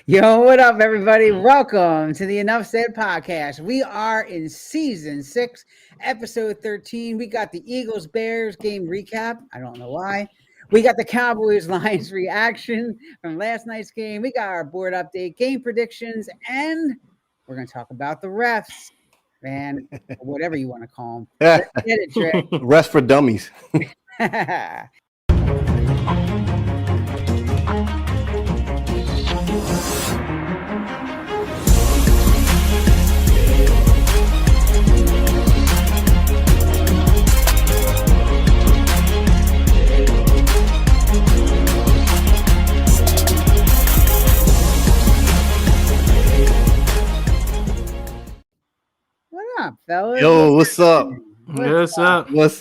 Yo, what up, everybody? Welcome to the Enough Said podcast. We are in season 6, episode 13. We got the Eagles Bears game recap. I don't know why. We got the Cowboys Lions reaction from last night's game. We got our board update, game predictions, and we're going to talk about the refs, man, whatever you want to call them. Let's get it, Trey. Rest for dummies. What up, fellas? Yo, what's up? What's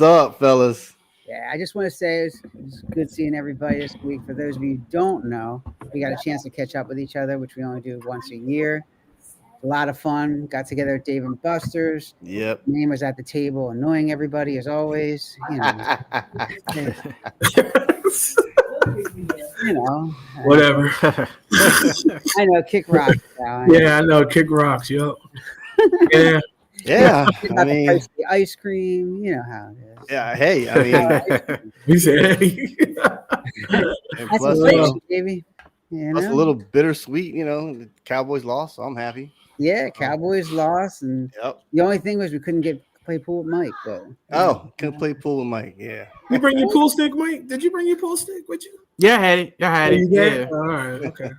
up, fellas? Yeah, I just want to say it's good seeing everybody this week. For those of you who don't know, we got a chance to catch up with each other, which we only do once a year. A lot of fun. Got together at Dave and Buster's. Yep. Name was at the table, annoying everybody as always. Whatever. I know, kick rocks. Yeah, I know. Kick rocks. Yo. Yeah. Yeah. I mean, the ice cream. You know how it is. yeah. Hey, I mean, He said, hey. and That's plus, inflation, baby. You plus a know? little bittersweet. You know, the Cowboys lost, so I'm happy. Yeah, Cowboys lost, and Yep. the only thing was we couldn't play pool with Mike. But Oh, couldn't play pool with Mike. Yeah. You bring your pool stick, Mike? Did you bring your pool stick with you? Yeah, I had it. You did? Yeah. All right. Okay.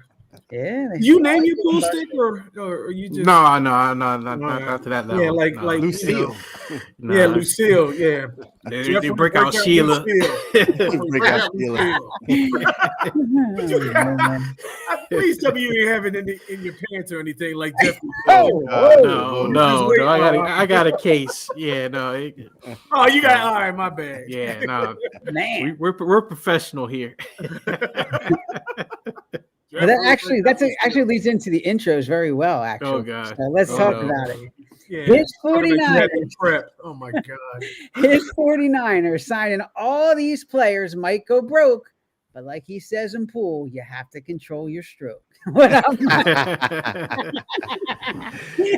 yeah, You name your pool stick, or you just No, not to that level. Yeah, like Lucille. No. Yeah, Lucille. Yeah. They break out Sheila. Break out Sheila. Please tell me you ain't have it in your pants or anything like Jeffrey. No. I got a case. Yeah, no. Oh, you got all right. My bad. Yeah, no. man. We're professional here. But that actually leads into the intros very well. Actually, Oh, God. So let's Oh, talk no. about it. Yeah. His I bet you had 49ers, them prepped. Oh my God. his 49ers signing all these players might go broke, but like he says in pool, you have to control your stroke. What up,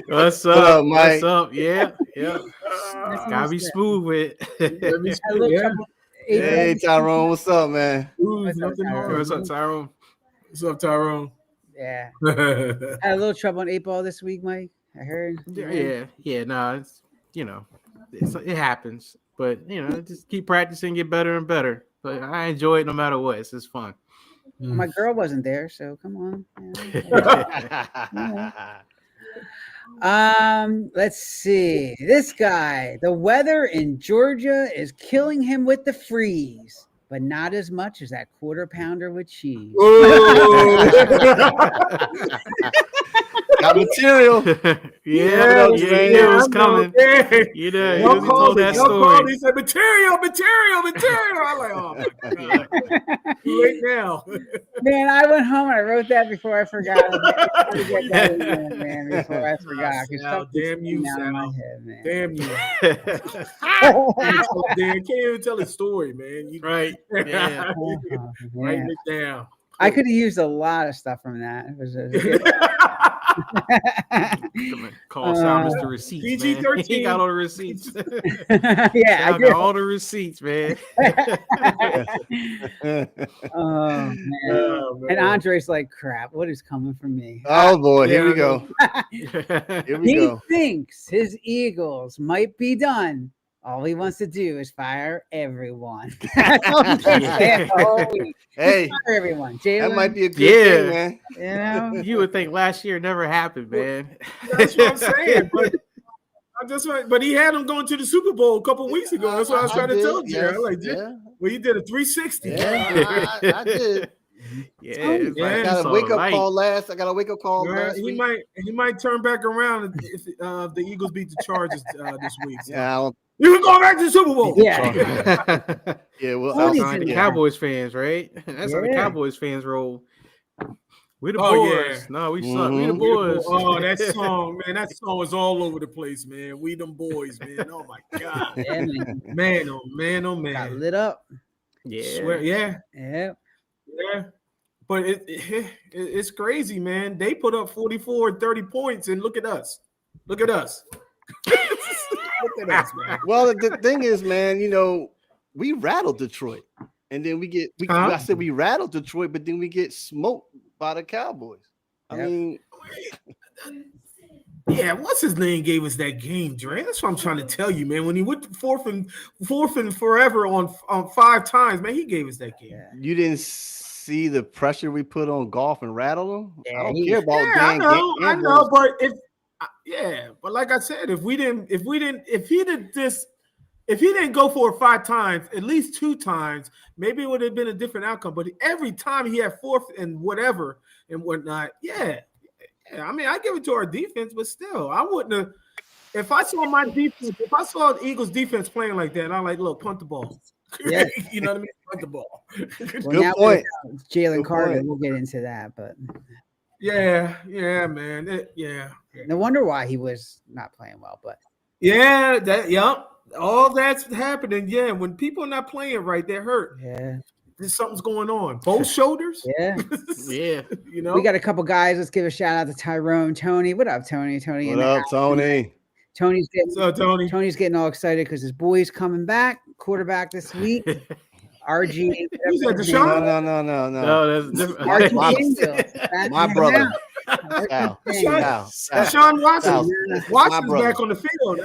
What's What up, up, Mike? What's up? Yeah. Gotta be smooth with it. Yeah. Hey, Tyrone, what's up, man? Ooh, What's up, nothing Tyrone? wrong. What's up, Tyrone? What's up, Tyrone? Yeah, Yeah. had a little trouble on 8-ball this week, Mike. I heard. Yeah. No, it's it happens, but just keep practicing, get better and better. But I enjoy it no matter what. It's just fun. My girl wasn't there, so come on. Let's see. This guy, the weather in Georgia is killing him with the freeze, but not as much as that quarter pounder with cheese. Got material. Yeah, it was coming. You know, he told that story. He said, material. I'm like, oh my God. Too late now. Man, I went home and I wrote that before I forgot. I had to get that in there, man, before I forgot. 'Cause Sal, stuff was damn you, sticking out of my Sal. head, man. Damn you. Dan can't even tell a story, man. You Right. Yeah. write it down. I could have used a lot of stuff from that. It was Call Sal Mr. Receipts, man. PG-13. He got all the receipts. yeah, I I did. got all the receipts, man. Oh man. Oh, man. And Andre's like, crap, what is coming from me? Oh boy, here we go. Yeah. Here we He go. thinks his Eagles might be done. All he wants to do is fire everyone. That's all he's been saying the whole week. Hey, Fire everyone. that Jalen, might be a good Yeah. thing, man. you know. You would think last year never happened, man. That's what I'm saying. But he had him going to the Super Bowl a couple weeks ago. That's what I was trying to tell you. Yes, Like, yeah, well, he did a 360. yeah, I did. Yeah, it's Yeah. like I you got a saw wake up light. call last. I got a wake up call Yeah, last he week. might turn back around if the Eagles beat the Chargers this week. So. Yeah, I don't, You can go back to the Super Bowl. Yeah. yeah. Well, What is That's how the Yeah. Cowboys fans, right? That's how the Yeah. Cowboys fans roll. We the Oh, boys. yeah. No, we suck. We the Mhm. boys. Oh, that song, man. That song was all over the place, man. We them boys, man. Oh my God. Yeah, man. Man, oh man, oh Got man. lit up. Yeah. Swear, yeah. Yeah. Yeah. But it's crazy, man. They put up 44 and 30 points, and look at us. Look at us. Look at us, man. Well, the thing is, man, we rattled Detroit, and then I said we rattled Detroit, but then we get smoked by the Cowboys. I mean, yeah, what's his name gave us that game, Dre? That's what I'm trying to tell you, man. When he went fourth and forever on 5 times, man, he gave us that game. Yeah. You didn't see the pressure we put on Goff and rattle him. Yeah, I don't care about I know, but but like I said, if he didn't go for it 5 times, at least 2 times, maybe it would have been a different outcome. But every time he had 4th and whatever and whatnot, yeah. I mean, I give it to our defense, but still, I wouldn't have. If I saw my defense, if I saw the Eagles defense playing like that, I'm like, look, punt the ball. Yeah. You know what I mean? Punt the ball. Good point. Jalen Carter, we'll get into that, but yeah, man. No wonder why he was not playing well, but all that's happening. Yeah, when people are not playing right, they're hurt. Yeah. Something's going on. Both shoulders. Yeah. Yeah. We got a couple guys. Let's give a shout out to Tyrone, Tony. What up, Tony? Tony. What up, Tony? Tony's Tony? Tony's getting all excited because his boy's coming back, quarterback this week. RG. Who's that, Deshaun? No. That's different. RG My brother. Deshaun Watson. Watson's back on the field.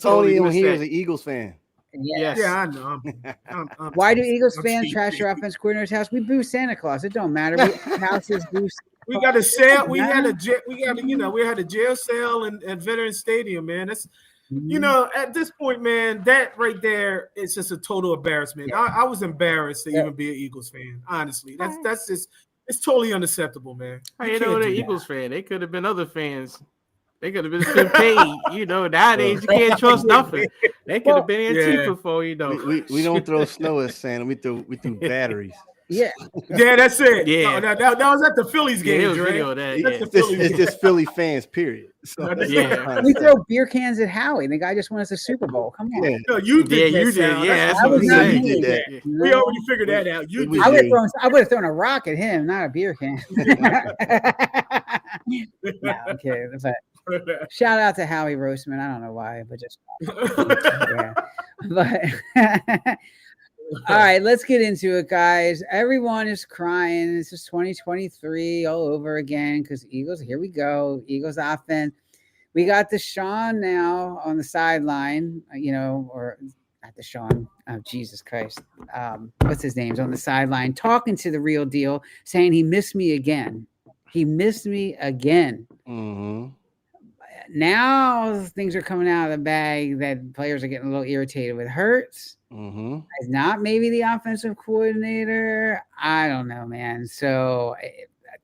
Tony on here is an Eagles fan. Yes. Yeah, I know. I'm Why do Eagles fans trash their offense coordinator's house? We boo Santa Claus. It don't matter. Houses boo. We got a sale. We had a jail sale at Veterans Stadium, man. That's at this point, man, that right there is just a total embarrassment. Yeah. I was embarrassed to even be an Eagles fan. Honestly, that's just it's totally unacceptable, man. They're Eagles fan. They could have been other fans. They could have been paid. Nowadays you can't trust nothing. They could have been Antifa for We don't throw snow at Santa. We throw batteries. Yeah. Yeah, that's it. Yeah. No, that was at the Phillies game, Dre. It's just Philly fans, period. So, we throw beer cans at Howie. The guy just won us a Super Bowl. Come on. Yeah. No, you did. Yeah, you did. Yeah, that's what we I'm did saying. that. We already figured that out. You did. I would have thrown a rock at him, not a beer can. No, I'm kidding. But shout out to Howie Roseman. I don't know why, but just But all right, let's get into it, guys. Everyone is crying. This is 2023 all over again because Eagles, here we go. Eagles offense. We got Deshaun now on the sideline, or not Deshaun. Oh, Jesus Christ. What's his name's on the sideline talking to the real deal, saying he missed me again. He missed me again. Mm-hmm. Now things are coming out of the bag that players are getting a little irritated with Hurts. Mm-hmm. It's not maybe the offensive coordinator. I don't know, man. So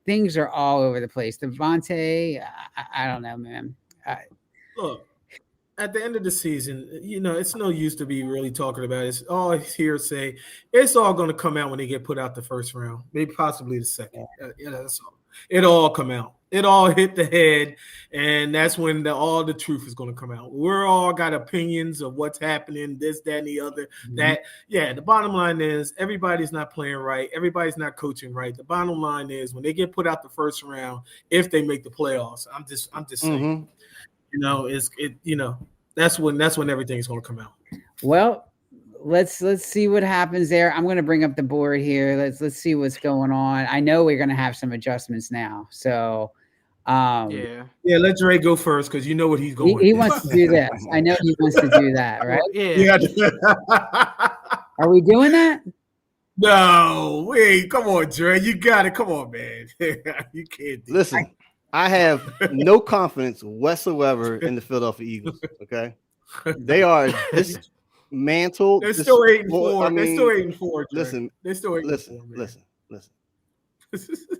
things are all over the place. Devontae, I don't know, man. Look, at the end of the season, it's no use to be really talking about it. It's all hearsay. It's all going to come out when they get put out the first round, maybe possibly the second. That's all. It all come out. It all hit the head, and that's when all the truth is going to come out. We're all got opinions of what's happening, this, that, and the other. Mm-hmm. The bottom line is everybody's not playing right. Everybody's not coaching right. The bottom line is when they get put out the first round, if they make the playoffs, I'm just saying, that's when everything's going to come out. Well, let's see what happens there. I'm going to bring up the board here. Let's see what's going on. I know we're going to have some adjustments now. So, let Dre go first because you know what he's going. He wants to do this. I know he wants to do that, right? Yeah. Are we doing that? No, wait. Come on, Dre. You got it. Come on, man. You can't. Listen, I have no confidence whatsoever in the Philadelphia Eagles. Okay, they are dismantled. They're still 8-4. They're still 8-4. Listen, they're still 8-4. Listen.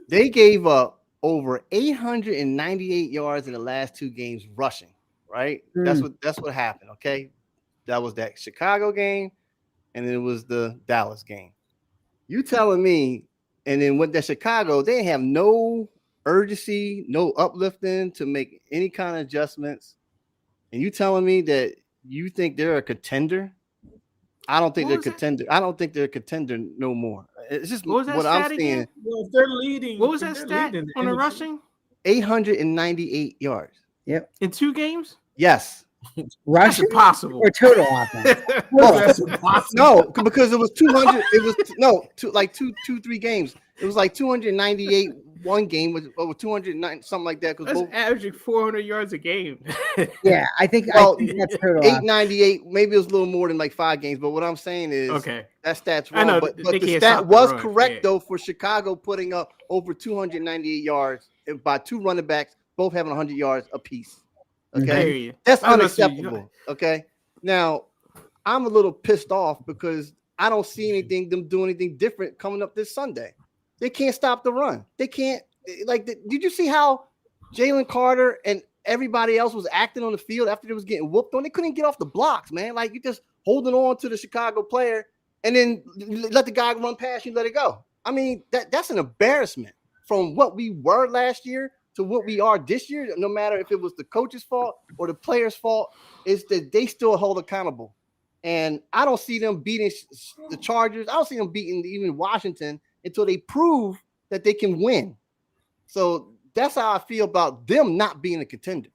They gave up over 898 yards in the last 2 games rushing, right? That's what happened, okay? That was that Chicago game, and then it was the Dallas game. You telling me, and then with that Chicago, they have no urgency, no uplifting to make any kind of adjustments, and you telling me that you think they're a contender? I don't think they're a contender. I don't think they're a contender no more. It's just What was that what I'm stat seeing. again? Well, if they're leading, What was if that they're stat leading on the NFC rushing 898 yards. Yep. in 2 games? Yes. That's Rushing impossible. or total offense? Well, That's impossible. no, because it was 200. It was like two, 3 games. It was like 298 one game with over 209 something like that. Because That's both averaging 400 yards a game. Yeah, I think Well, that's total offense. 898. Maybe it was a little more than like 5 games. But what I'm saying is, Okay. that stat's I wrong. know, But they the can't stat stop the was run, correct yeah. though for Chicago putting up over 298 yards by 2 running backs, both having 100 yards apiece. I hear Okay, you. that's I must see- unacceptable. Okay, now I'm a little pissed off because I don't see them do anything different coming up this Sunday. They can't stop the run. They can't. Did you see how Jalen Carter and everybody else was acting on the field after they was getting whooped on? They couldn't get off the blocks, man. Like, you just holding on to the Chicago player and then let the guy run past you, let it go. I mean, that's an embarrassment from what we were last year to what we are this year. No matter if it was the coach's fault or the player's fault, is that they still hold accountable. And I don't see them beating the Chargers. I don't see them beating even Washington until they prove that they can win. So that's how I feel about them not being a contender.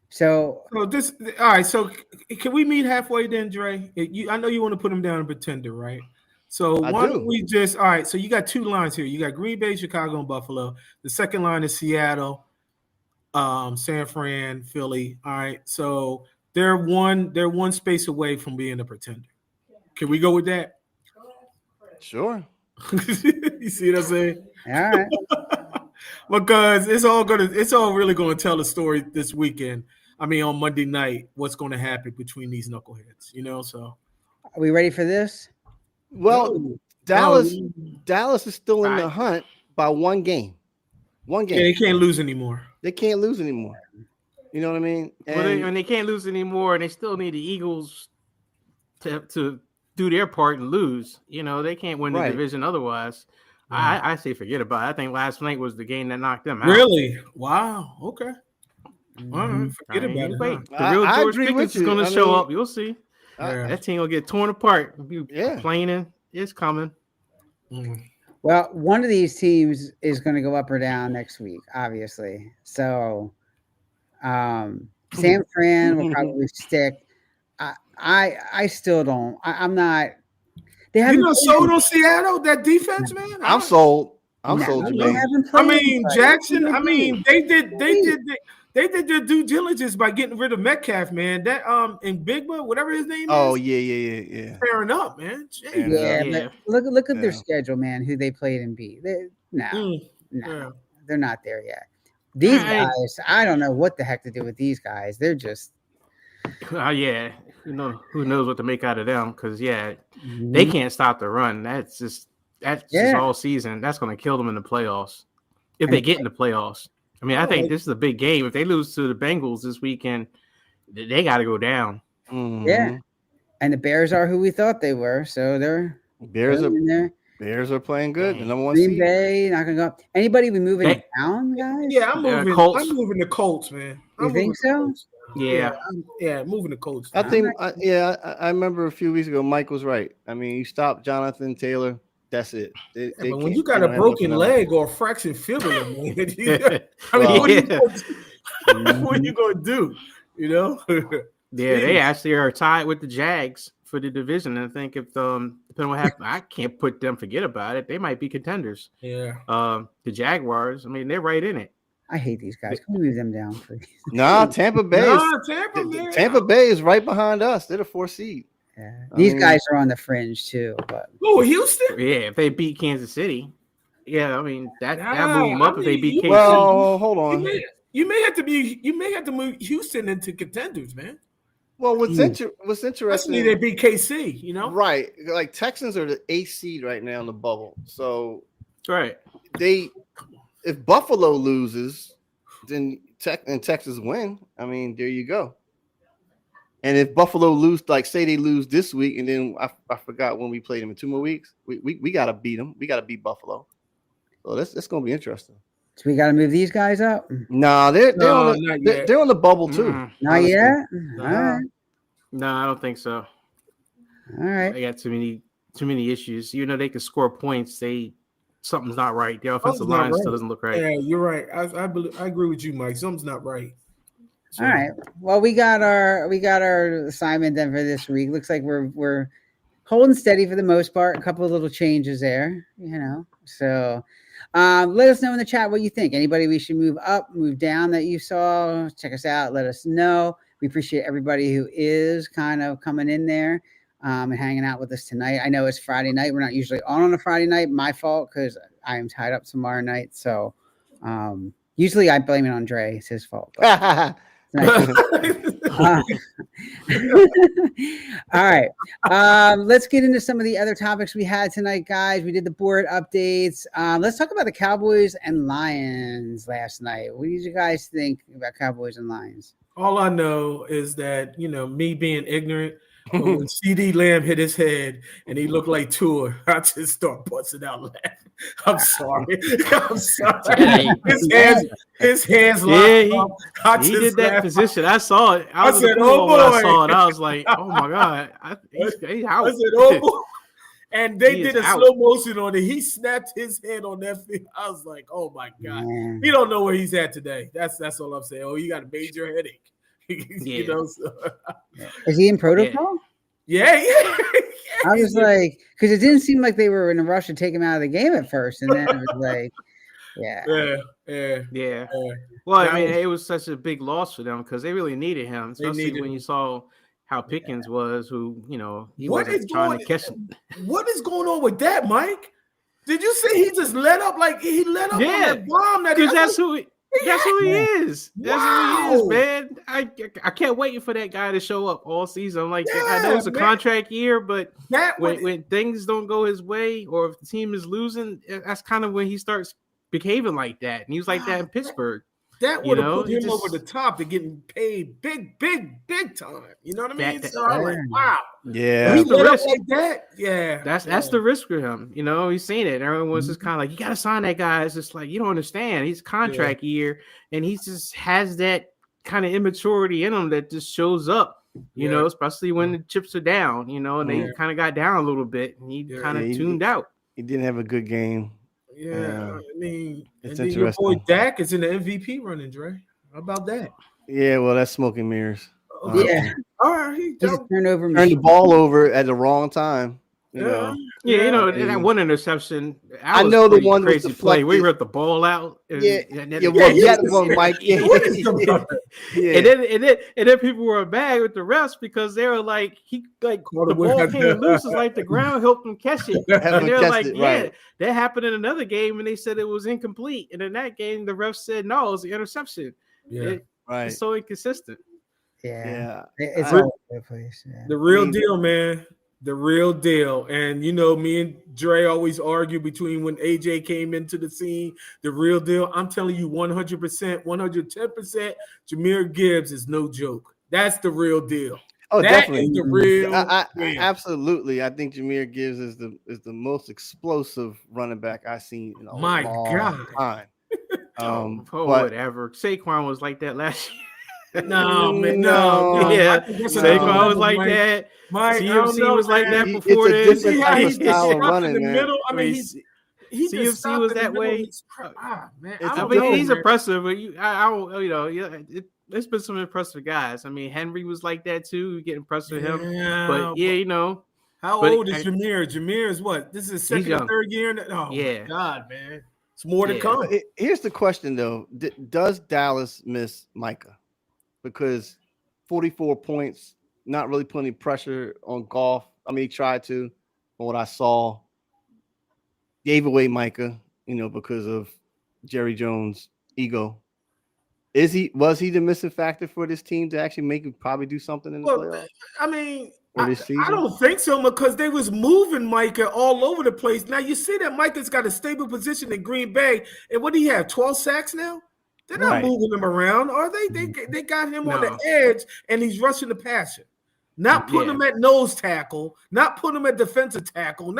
So this, all right. So can we meet halfway then, Dre? I know you want to put them down in pretender, right? So why don't we just, all right. So you got 2 lines here. You got Green Bay, Chicago, and Buffalo. The second line is Seattle, San Fran, Philly. All right. So they're one space away from being a pretender. Can we go with that? Sure. You see what I'm saying? all right. Because it's all really going to tell a story this weekend. I mean, on Monday night, what's going to happen between these knuckleheads, So Are we ready for this? Well, Dallas is still in the hunt by 1 game. 1 game. Yeah, they can't lose anymore. They can't lose anymore. You know what I mean? And they can't lose anymore, and they still need the Eagles to do their part and lose. They can't win the division otherwise. I say forget about it. I think last night was the game that knocked them out. Really? Wow. Okay. All right. Forget about it. Wait, the real George Pickens is going to show up. You'll see. That team will get torn apart. Complaining. It's coming. Well, one of these teams is going to go up or down next week, obviously. So San Fran will probably stick. I still don't. I'm not. They haven't sold on Seattle, that defense, man. I'm sold. I'm sold, Jermaine. I mean, Jackson. I mean, they did their due diligence by getting rid of Metcalf, man. That and Big Bud, whatever his name is. Oh yeah. Fair enough, man. Yeah. But look at their schedule, man. Who they played and beat. No, they're not there yet. These guys, I don't know what the heck to do with these guys. They're just. Who knows what to make out of them? Because they can't stop the run. That's just all season. That's going to kill them in the playoffs if they get in the playoffs. I mean, I think this is a big game. If they lose to the Bengals this weekend, they got to go down. Mm-hmm. Yeah, and the Bears are who we thought they were, so they're in there. Bears are playing good. The number 1 Green seed. Bay not gonna go up. Anybody be moving down, guys? Yeah, I'm moving. Colts. I'm moving the Colts, man. You think so? Yeah, moving the Colts. I think. I remember a few weeks ago, Mike was right. I mean, you stop Jonathan Taylor. That's it. But when you got a broken leg or a fractured fibula, man, what are you going to do? They actually are tied with the Jags for the division. And I think if depending on what happens, I can't put them. Forget about it. They might be contenders. Yeah. The Jaguars. I mean, they're right in it. I hate these guys. Can we move them down, please? No, Tampa Bay. Tampa Bay is right behind us. They're the 4th seed. Yeah. These guys are on the fringe too. But Houston? Yeah, if they beat Kansas City. Yeah, I mean that move them up if they beat KC. Well, hold on. You may have to move Houston into contenders, man. Well, what's interesting? Especially they beat KC, Right? Like Texans are the 8th seed right now in the bubble. So right, if Buffalo loses, then Texas win. I mean, there you go. And if Buffalo lose, like say they lose this week, and then I forgot when we played them in 2 more weeks, we got to beat them. We got to beat Buffalo. So that's going to be interesting. So we got to move these guys up? No, they're on the bubble too. Not yet? No. All right. No, I don't think so. All right. They got too many too many issues. You know, they can score points. Something's not right. The offensive line still doesn't look right. Yeah, you're right. I agree with you, Mike. Something's not right. So. All right. Well, we got our assignment then for this week. Looks like we're holding steady for the most part. A couple of little changes there, So let us know in the chat what you think. Anybody we should move up, move down that you saw? Check us out. Let us know. We appreciate everybody who is kind of coming in there and hanging out with us tonight. I know it's Friday night. We're not usually on a Friday night. My fault because I am tied up tomorrow night. So usually I blame it on Dre. It's his fault. All right. Let's get into some of the other topics we had tonight, guys. We did the board updates. Let's talk about the Cowboys and Lions last night. What did you guys think about Cowboys and Lions? All I know is that, me being ignorant, when CD Lamb hit his head and he looked like Tua, I just start busting out laughing. I'm sorry. His hands locked up. He did that position. I saw it. I said, "Oh boy!" I saw it. I was like, "Oh my god!" He's out. I said, "Oh boy!" And they did a slow motion on it. He snapped his head on that field. I was like, "Oh my god!" Man. He don't know where he's at today. That's all I'm saying. Oh, you got a major headache. Is he in protocol? Yeah. I was like, because it didn't seem like they were in a rush to take him out of the game at first, and then it was like, yeah. Well, I mean, it was such a big loss for them because they really needed him, especially when you saw how Pickens was, who he wasn't trying to catch him. What is going on with that, Mike? Did you say he just let up? Like he let up on that bomb? That's who he is. That's who he is, man. I can't wait for that guy to show up all season. Like I know it's a contract year, but when things don't go his way or if the team is losing, that's kind of when he starts behaving like that. And he was like that in Pittsburgh. That would have put him over the top to getting paid big time. You know what I mean? So I'm like, wow. Yeah. He let up like that. Yeah. That's the risk for him. He's seen it. Everyone was just kind of like, you got to sign that guy. It's just like, you don't understand. He's contract year, and he just has that kind of immaturity in him that just shows up, especially when the chips are down, and they kind of got down a little bit, and he kind of tuned out. He didn't have a good game. Yeah, I mean, it's and then your boy Dak is in the MVP running, Dre. How about that? Yeah, well, that's smoke and mirrors. Yeah. All right. He turned the ball over at the wrong time. Yeah. That one interception. I know the one crazy play. We ripped the ball out. You had one, Mike. And then people were mad with the refs because they were like, the ball came loose. It's like the ground helped him catch it. And they're like, that happened in another game, and they said it was incomplete. And in that game, the refs said no, it was an interception. Yeah, It's so inconsistent. Yeah. It's all over the place. Yeah. The real deal, man. The real deal. And, me and Dre always argue between when AJ came into the scene. The real deal, I'm telling you 100%, 110%, Jahmyr Gibbs is no joke. That's the real deal. Oh, that definitely. Is the real absolutely. I think Jahmyr Gibbs is the most explosive running back I've seen in a long time. Whatever. Saquon was like that last year. No. Yeah, Saquon was like that. CMC was like that before this. He's style of running, man. Middle. I mean, CMC was that way. Man, he's impressive, but there's been some impressive guys. I mean, Henry was like that too. You get impressed with him, but how old is Jahmyr? Jahmyr is what? This is his second or third year. My God, man, it's more to come. Here's the question, though: does Dallas miss Micah? Because 44 points, not really putting pressure on Goff. I mean, he tried to, from what I saw. Gave away Micah, because of Jerry Jones' ego. Was he the missing factor for this team to actually make him probably do something in the playoffs? I mean, I don't think so, because they was moving Micah all over the place. Now you see that Micah's got a stable position in Green Bay, and what do he have? 12 sacks now? They're not moving him around, are they? They got him on the edge, and he's rushing the passer. Not putting him at nose tackle, not putting him at defensive tackle, you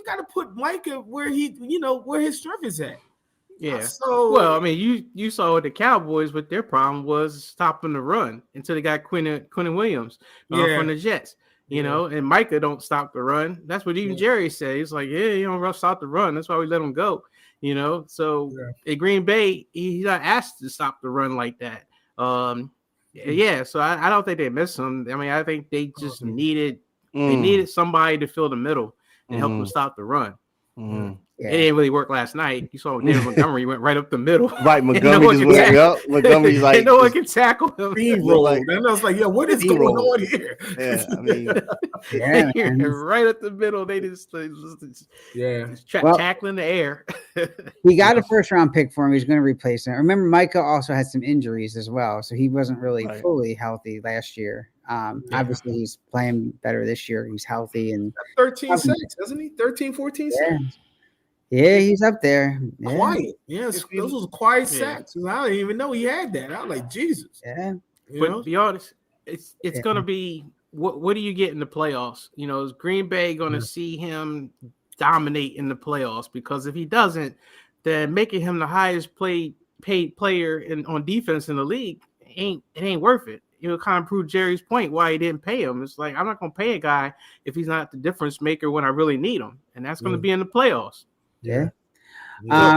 gotta put Micah where where his strength is at. Yeah. So I mean, you saw with the Cowboys, what their problem was stopping the run until they got Quinn Williams from the Jets. You know, and Micah don't stop the run. That's what even Jerry said. He's like, yeah, you don't stop the run. That's why we let him go. You know, so at Green Bay, he's not asked to stop the run like that. Yeah, so I don't think they missed him. I mean, I think they just needed somebody to fill the middle and help them stop the run. It didn't really work last night. You saw David Montgomery went right up the middle. Right, Montgomery just went up. Montgomery's like, no one can tackle him. And I was like, what is going on here? Yeah, I mean, right up the middle. They just tackling the air. We got a first round pick for him. He's going to replace him. Remember, Micah also had some injuries as well, so he wasn't really fully healthy last year. Obviously, he's playing better this year. He's healthy and 13 sacks, doesn't he? 13, 14 sacks. Yeah, he's up there. Quiet. Yes, those was quiet sacks. I didn't even know he had that. I was like, Jesus. Yeah. But to be honest, it's going to be what do you get in the playoffs? You know, is Green Bay going to see him dominate in the playoffs? Because if he doesn't, then making him the highest paid player on defense in the league ain't worth it. It would kind of prove Jerry's point why he didn't pay him. It's like, I'm not going to pay a guy if he's not the difference maker when I really need him, and that's going to be in the playoffs. Yeah.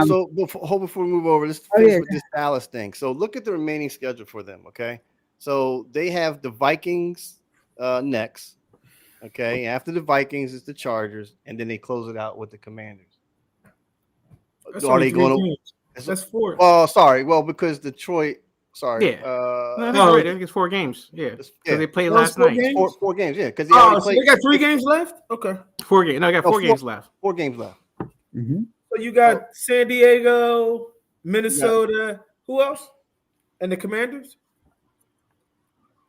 So before we move over, let's finish with this Dallas thing. So look at the remaining schedule for them. Okay, so they have the Vikings next. Okay, after the Vikings is the Chargers, and then they close it out with the Commanders. Are they going to? That's 4. Oh, sorry. Well, because Detroit. Sorry. Yeah. I think it's 4 games. Yeah. Because they played last night. Games? Four games. Yeah. Because so they got 3 games left. Okay. 4 games. No, I got 4 games left. 4 games left. Mm-hmm. So you got San Diego, Minnesota. Who else? And the Commanders.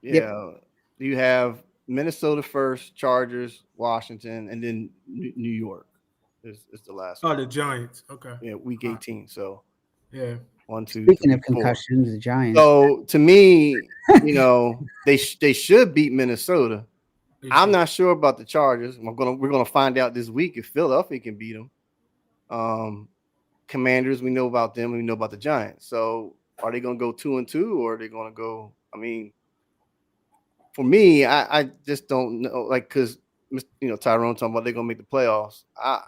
Yeah. You have Minnesota first, Chargers, Washington, and then New York is the last one. The Giants. Okay. Yeah, week 18. So yeah. 1, 2. Speaking 3, of concussions, 4. The Giants. So to me, you know, they should beat Minnesota. I'm not sure about the Chargers. We're gonna find out this week if Philadelphia can beat them. Commanders, we know about them. We know about the Giants. So are they gonna go 2-2, or are they gonna go? I mean, for me, I just don't know. Like, because Tyrone talking about they're gonna make the playoffs. I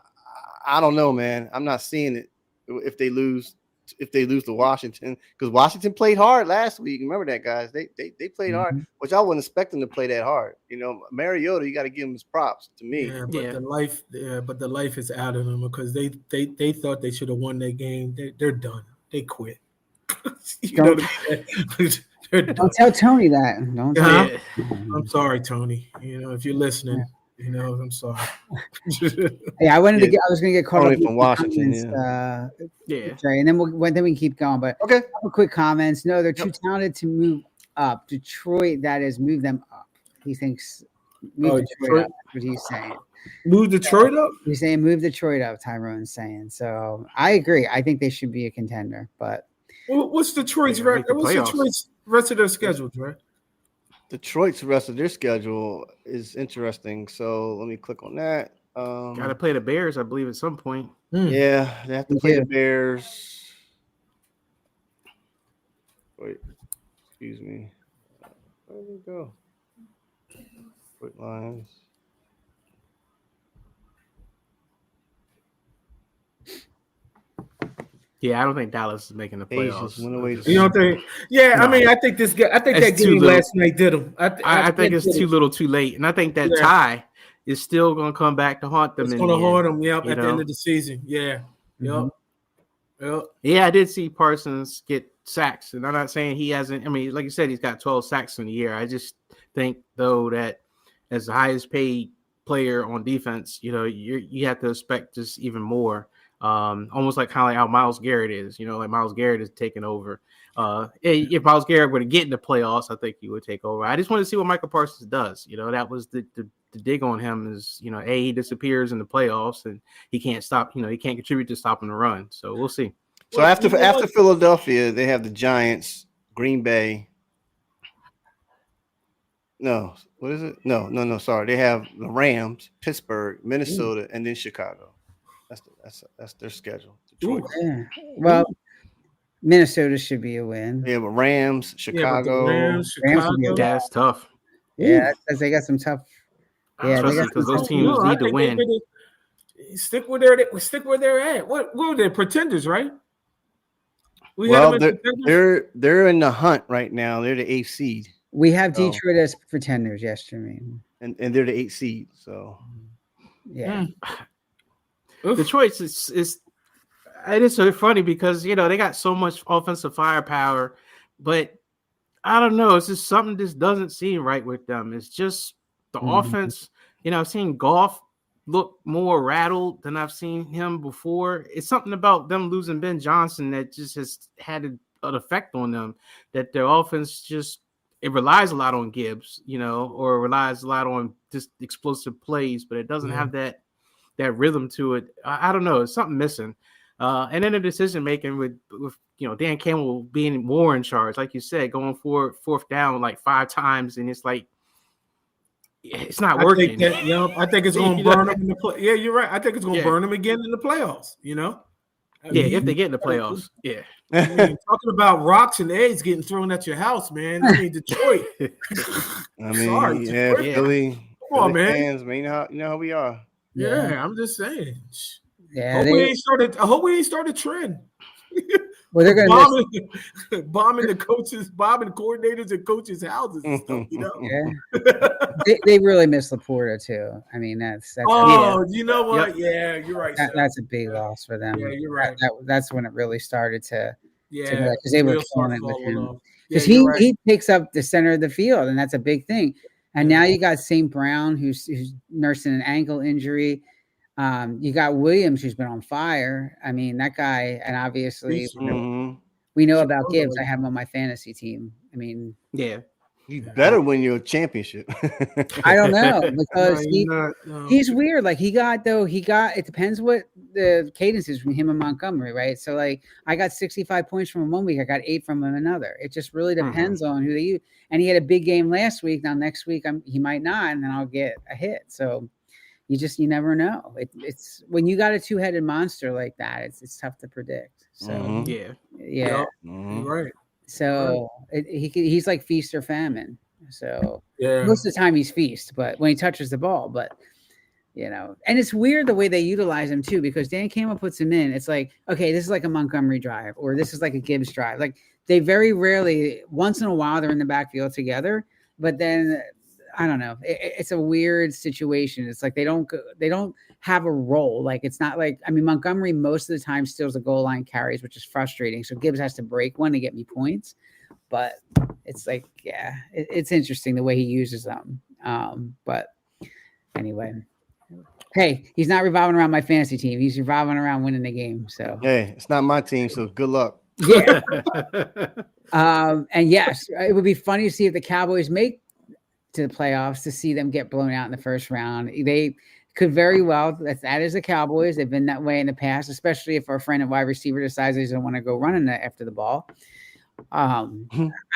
don't know, man. I'm not seeing it if they lose to Washington, because Washington played hard last week. Remember that, guys? They played hard, which I wouldn't expect them to play that hard. You know, Mariota, you got to give him his props to me. But the life is out of them, because they thought they should have won that game. They're done. They quit. Don't tell Tony that. Don't tell him. I'm sorry, Tony. If you're listening. I'm sorry. I was going to get caught up from Washington. Sorry, and then we can keep going. But okay, a couple quick comments. No, they're too talented to move up. Detroit, that is, move them up. He thinks move Detroit up. That's what he's saying. Move Detroit up. He's saying move Detroit up. Tyrone's saying. So I agree. I think they should be a contender. But what's Detroit's rest of their schedule, Dre? Detroit's rest of their schedule is interesting. So let me click on that. Got to play the Bears, I believe, at some point. Yeah, they have to play the Bears. Wait, excuse me. Where did it go? Quick lines. Yeah, I don't think Dallas is making the playoffs. You don't think? Yeah, no. I mean, I think that game last night did them. I think it's too little, too late, and I think that tie is still going to come back to haunt them. It's going to haunt them. Yep, at the end of the season. Yeah. Mm-hmm. Yep. Yeah, I did see Parsons get sacks, and I'm not saying he hasn't. I mean, like you said, he's got 12 sacks in the year. I just think, though, that as the highest paid player on defense, you have to expect just even more. Almost like kind of like how Myles Garrett is, like Myles Garrett is taking over. If Myles Garrett were to get in the playoffs, I think he would take over. I just want to see what Michael Parsons does. That was the dig on him is, he disappears in the playoffs and he can't stop, he can't contribute to stopping the run. So we'll see. So after Philadelphia, they have the Giants, Green Bay. No, what is it? No. Sorry. They have the Rams, Pittsburgh, Minnesota, and then Chicago. That's their schedule. Yeah. Well, Minnesota should be a win. Yeah, but Rams, Chicago. Rams, Chicago. That's tough. Yeah, they got some tough Yeah, especially because those teams need to win. Stick where they're at. What were they? Pretenders, right? They're in the hunt right now. They're the 8th seed. We have Detroit as pretenders, yes, Jermaine. And they're the 8th seed. So yeah. Detroit is so funny because they got so much offensive firepower, but I don't know. It's just something just doesn't seem right with them. It's just the offense. I've seen Goff look more rattled than I've seen him before. It's something about them losing Ben Johnson that just has had an effect on them, that their offense it relies a lot on Gibbs, or relies a lot on just explosive plays, but it doesn't have that rhythm to it. I don't know. It's something missing. And then the decision making with Dan Campbell being more in charge, like you said, going for fourth down like 5 times, and it's like it's not working. I think it's going to burn them in the play. Yeah, you're right. I think it's going to burn them again in the playoffs. If they get in the playoffs. Yeah. I mean, talking about rocks and eggs getting thrown at your house, man. I mean, Detroit. Philly. Come on, man. Fans, man. You know how we are. Yeah, I'm just saying. Yeah, I hope we ain't started trend. Well, they're going to bombing the coordinators and coaches' houses and stuff. Yeah, they really miss Laporta too. I mean, that's you know what? Yep. Yeah, you're right. That's a big loss for them. Yeah, you're right. That's when it really started to because they were killing it with him. Because he takes up the center of the field, and that's a big thing. And now you got St. Brown, who's nursing an ankle injury. You got Williams, who's been on fire. I mean, that guy, and obviously we know about Gibbs. I have him on my fantasy team. I mean, he's better win your championship. I don't know, because he's weird. Like he got it depends what the cadence is from him and Montgomery, right? So like I got 65 points from him one week, I got 8 from him another. It just really depends on who they use. And he had a big game last week. Now next week he might not, and then I'll get a hit. So you never know. It's when you got a 2-headed monster like that, it's tough to predict. So You're right. So he's like feast or famine. So most of the time he's feast, but when he touches the ball, and it's weird the way they utilize him too, because Dan Campbell puts him in. It's like, okay, this is like a Montgomery drive, or this is like a Gibbs drive. Like they very rarely, once in a while, they're in the backfield together, but then I don't know. It's a weird situation. It's like they don't have a role. Like it's not like, I mean, Montgomery most of the time steals the goal line carries, which is frustrating. So Gibbs has to break one to get me points. But it's like, it's interesting the way he uses them. But anyway, hey, he's not revolving around my fantasy team. He's revolving around winning the game. So hey, it's not my team. So good luck. Yeah. And yes, it would be funny to see if the Cowboys make to the playoffs, to see them get blown out in the first round. They could very well. That is the Cowboys. They've been that way in the past, especially if our friend at wide receiver decides he doesn't want to go running after the ball. I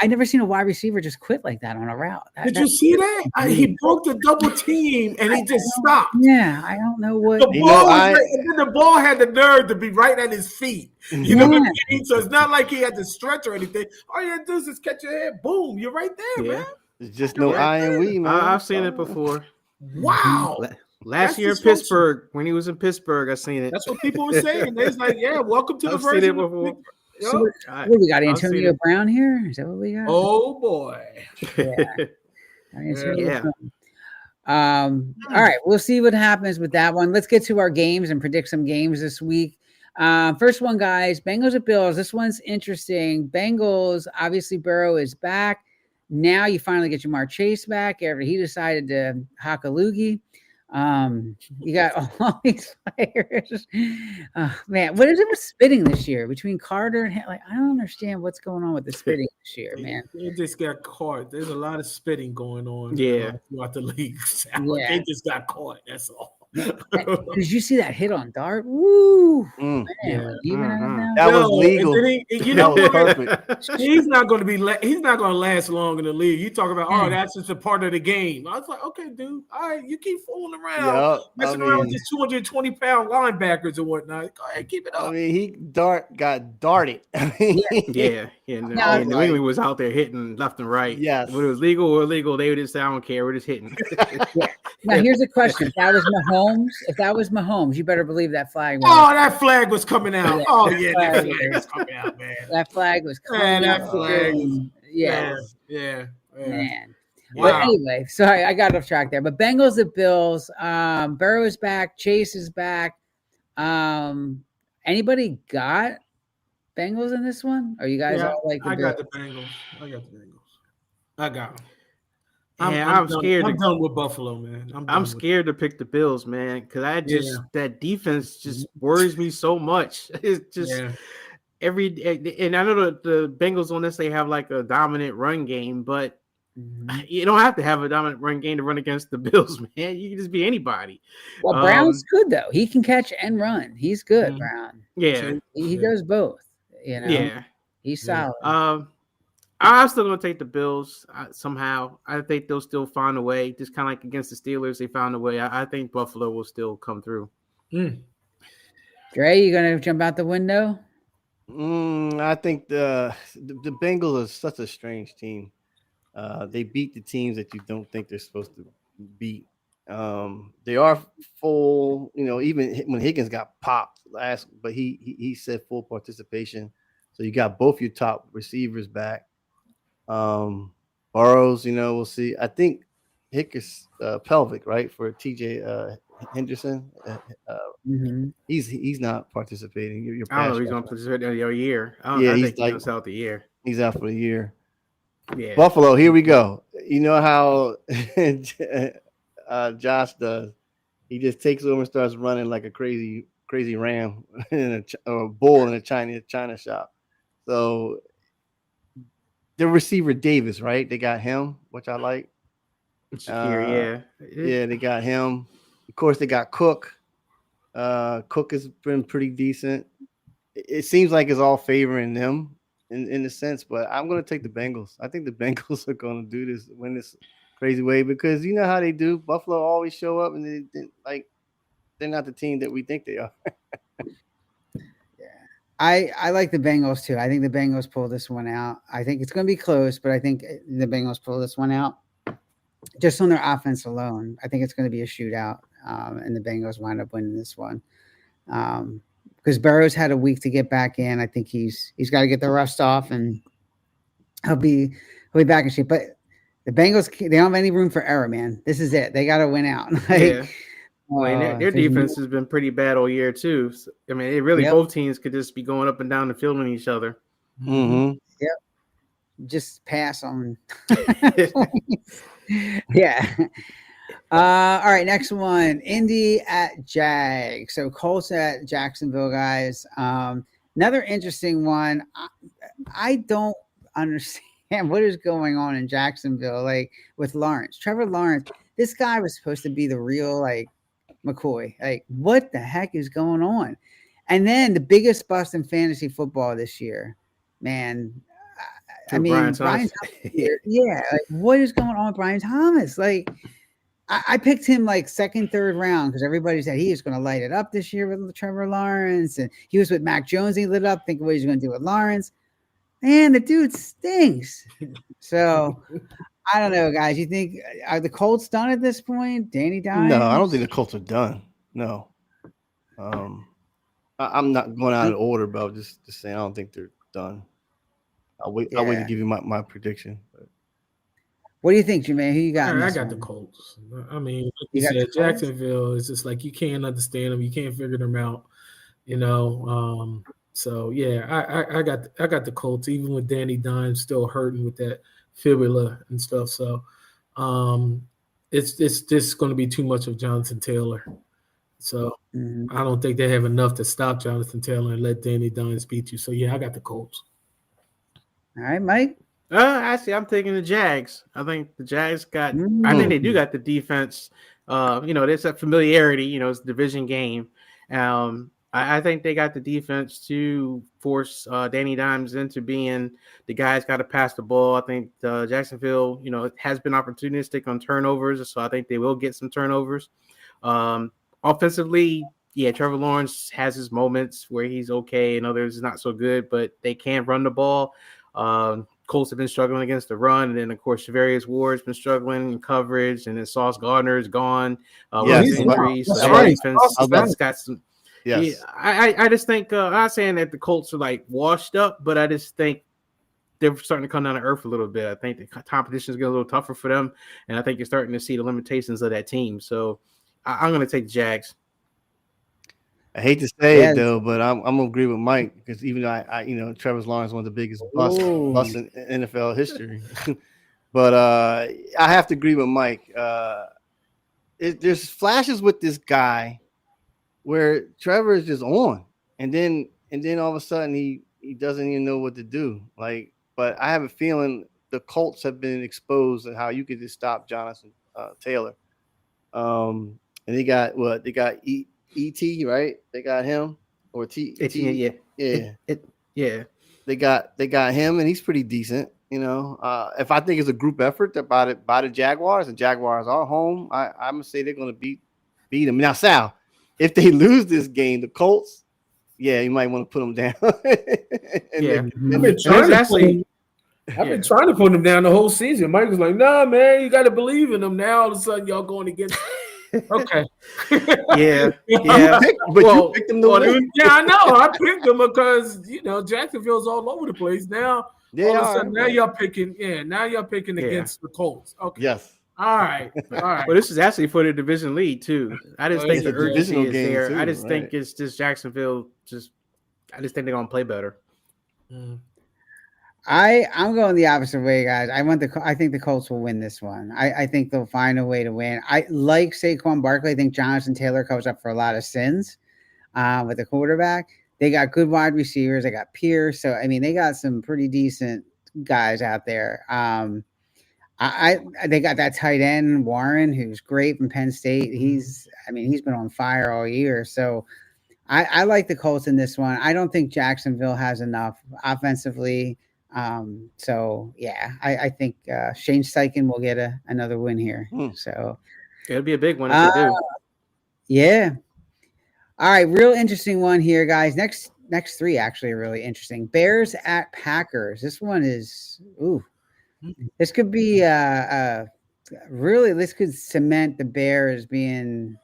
never seen a wide receiver just quit like that on a route. Did you see that? He broke the double team and he just stopped. Yeah, I don't know what. The ball had the nerve to be right at his feet. You know what I mean? So it's not like he had to stretch or anything. All you had to do is just catch your head. Boom, you're right there, man. It's just no I and we, man. I've seen it before. Wow. Last year in Pittsburgh, when he was in Pittsburgh, I seen it. That's what people were saying. They was like, welcome to the version. I've seen it before. So what we got? Antonio Brown here? Is that what we got? Oh boy. Yeah. All right. We'll see what happens with that one. Let's get to our games and predict some games this week. First one, guys, Bengals at Bills. This one's interesting. Bengals, obviously Burrow is back. Now you finally get Jamar Chase back after he decided to hock a loogie. You got all these players. Man, what is it with spitting this year between Carter and I don't understand what's going on with the spitting this year, man. They just got caught. There's a lot of spitting going on. Throughout the league. They just got caught. That's all. Did you see that hit on Dart? Woo! Man, that was legal. You know what? He's not going to last long in the league. You talk about, that's just a part of the game. I was like, okay, dude. All right, you keep fooling around, messing around with these 220-pound linebackers and whatnot. Go ahead, keep it up. I mean, got darted. New England was out there hitting left and right. Yes. When it was legal or illegal, they would just say, I don't care. We're just hitting. Now here's a question: if that was Mahomes, you better believe that flag. Oh, that flag was coming out. Yeah, Oh that yeah, flag that was- flag was coming out, man. That flag was Man, coming that out. flag is Yeah, yeah. man. Wow. But anyway, sorry, I got off track there. But Bengals at Bills. Burrow's back. Chase is back. Anybody got Bengals in this one? Or you guys all like the I Bills? got the Bengals. I got them. I'm scared. I'm done with Buffalo, man. I'm scared to pick the Bills, man, because that defense just worries me so much. It's just and I know the Bengals don't necessarily have like a dominant run game, but you don't have to have a dominant run game to run against the Bills, man. You can just be anybody. Well, Brown's good though. He can catch and run. He's good, Brown. Yeah, so he does both. You know, yeah, he's solid. I'm still going to take the Bills somehow. I think they'll still find a way. Just kind of like against the Steelers, they found a way. I think Buffalo will still come through. Dre, you going to jump out the window? I think the Bengals are such a strange team. They beat the teams that you don't think they're supposed to beat. They are full, even when Higgins got popped but he said full participation. So you got both your top receivers back. Burrows, we'll see. I think Hickers pelvic, right, for TJ Henderson. He's not participating. I don't know if he's going to participate in a year. I think he's out the year. He's out for the year. Yeah. Buffalo, here we go. You know how Josh does. He just takes over and starts running like a crazy ram or a bull in a China shop. So the receiver Davis, right? They got him, which I like. Yeah, they got him. Of course, they got Cook. Cook has been pretty decent. It seems like it's all favoring them in a sense, but I'm going to take the Bengals. I think the Bengals are going to win this crazy way, because you know how they do. Buffalo always show up and they're not the team that we think they are. I like the Bengals too. I think the Bengals pull this one out. I think it's going to be close, but I think the Bengals pull this one out. Just on their offense alone, I think it's going to be a shootout, and the Bengals wind up winning this one. Because Burrow's had a week to get back in. I think he's got to get the rust off, and he'll be back in shape. But the Bengals, they don't have any room for error, man. This is it. They got to win out. Their defense has been pretty bad all year too. So, I mean, both teams could just be going up and down the field on each other. Mm-hmm. Yep. Just pass on. Yeah. All right, next one. Indy at Jag. So Colts at Jacksonville, guys. Another interesting one. I don't understand what is going on in Jacksonville, like with Lawrence. Trevor Lawrence, this guy was supposed to be the real McCoy. What the heck is going on? And then the biggest bust in fantasy football this year, man. I mean, Brian Thomas. Yeah. What is going on with Brian Thomas? I picked him second, third round because everybody said he was going to light it up this year with Trevor Lawrence, and he was with Mac Jones. He lit up. Think what he's going to do with Lawrence. Man, the dude stinks. So I don't know, guys. You think are the Colts done at this point? Danny Dimes? No, I don't think the Colts are done. No. I'm not going out of order, but I'm just saying I don't think they're done. I'll wait to give you my prediction. What do you think, Jermaine? Who you got? I got the Colts. I mean, like you said, Jacksonville is just you can't understand them. You can't figure them out. So yeah, I got the Colts, even with Danny Dimes still hurting with that fibula and stuff. So it's just going to be too much of Jonathan Taylor. So I don't think they have enough to stop Jonathan Taylor and let Danny Dimes beat you. So yeah, I got the Colts. All right, Mike. Actually, I'm taking the Jags. I think the Jags got. I think they do got the defense. There's that familiarity. It's a division game. I think they got the defense to force Danny Dimes into being the guy's got to pass the ball. I think Jacksonville, has been opportunistic on turnovers, so I think they will get some turnovers. Offensively, Trevor Lawrence has his moments where he's okay and others not so good, but they can run the ball. Colts have been struggling against the run, and then of course Javarius Ward's been struggling in coverage, and then Sauce Gardner is gone with his injury. So that defense that's got some. Yes, yeah, I just think I'm not saying that the Colts are like washed up, but I just think they're starting to come down to earth a little bit. I think the competition is getting a little tougher for them, and I think you're starting to see the limitations of that team. So I'm going to take the Jags. I hate to say it though, but I'm gonna agree with Mike because even though I Trevor Lawrence is one of the biggest busts in NFL history, but I have to agree with Mike. There's flashes with this guy where Trevor is just on, and then all of a sudden he doesn't even know what to do. Like, but I have a feeling the Colts have been exposed and how you could just stop Jonathan Taylor. And they got what? They got E.T., right? They got him or T. Yeah. They got him, and he's pretty decent. If I think it's a group effort by the Jaguars, and Jaguars are home, I'm gonna say they're gonna beat them. Now, Sal, if they lose this game, the Colts, yeah, you might want to put them down. I've been trying to put them down the whole season. Mike was like, "Nah, man, you got to believe in them." Now all of a sudden, y'all going against. Okay. Yeah. You picked them to win. Yeah, I know. I picked them because Jacksonville's all over the place now. All of a sudden, now y'all picking. Yeah, now y'all picking against the Colts. Okay. Yes. All right. Well, this is actually for the division lead too. I just think the urgency is there. I just think it's just Jacksonville. I just think they're gonna play better. I'm going the opposite way, guys. I think the Colts will win this one. I think they'll find a way to win. I like Saquon Barkley. I think Jonathan Taylor covers up for a lot of sins with the quarterback. They got good wide receivers. They got Pierce. So, I mean, they got some pretty decent guys out there. They got that tight end, Warren, who's great from Penn State. He's been on fire all year. So I like the Colts in this one. I don't think Jacksonville has enough offensively. So yeah, I think Shane Steichen will get another win here. So it'll be a big one if they do. Yeah. All right, real interesting one here, guys. Next three actually are really interesting. Bears at Packers. This one is this could be really, this could cement the Bears being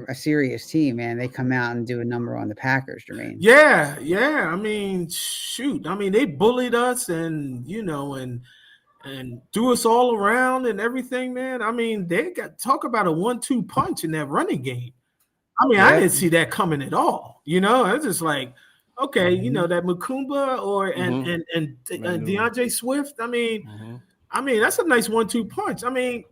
a serious team, man. They come out and do a number on the Packers, Jermaine. Yeah. I mean, shoot. I mean, they bullied us and threw us all around and everything, man. I mean, they talk about a 1-2 punch in that running game. I mean, I didn't see that coming at all. It's just like, okay, that Mukumba and DeAndre Swift. I mean, that's a nice 1-2 punch. I mean,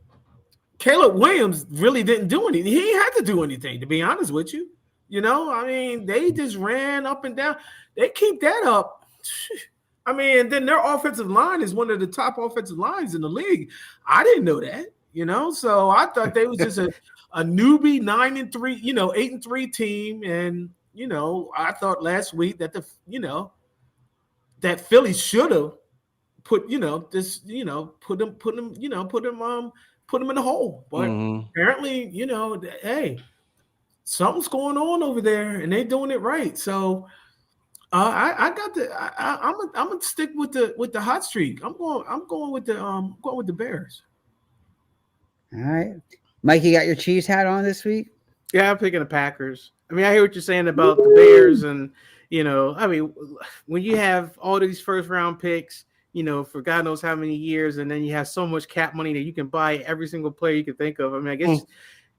Caleb Williams really didn't do anything. He had to do anything, to be honest with you. I mean, they just ran up and down. They keep that up. I mean, and then their offensive line is one of the top offensive lines in the league. I didn't know that, so I thought they was just a newbie 9-3, 8-3 team. And, I thought last week that that Philly should have put them in the hole. But apparently, hey, something's going on over there and they're doing it right. So I'm gonna stick with the hot streak. I'm going with the Bears. All right. Mike, you got your Chiefs hat on this week? Yeah, I'm picking the Packers. I mean, I hear what you're saying about the Bears, and I mean, when you have all these first round picks, for God knows how many years, and then you have so much cap money that you can buy every single player you can think of. I mean, I guess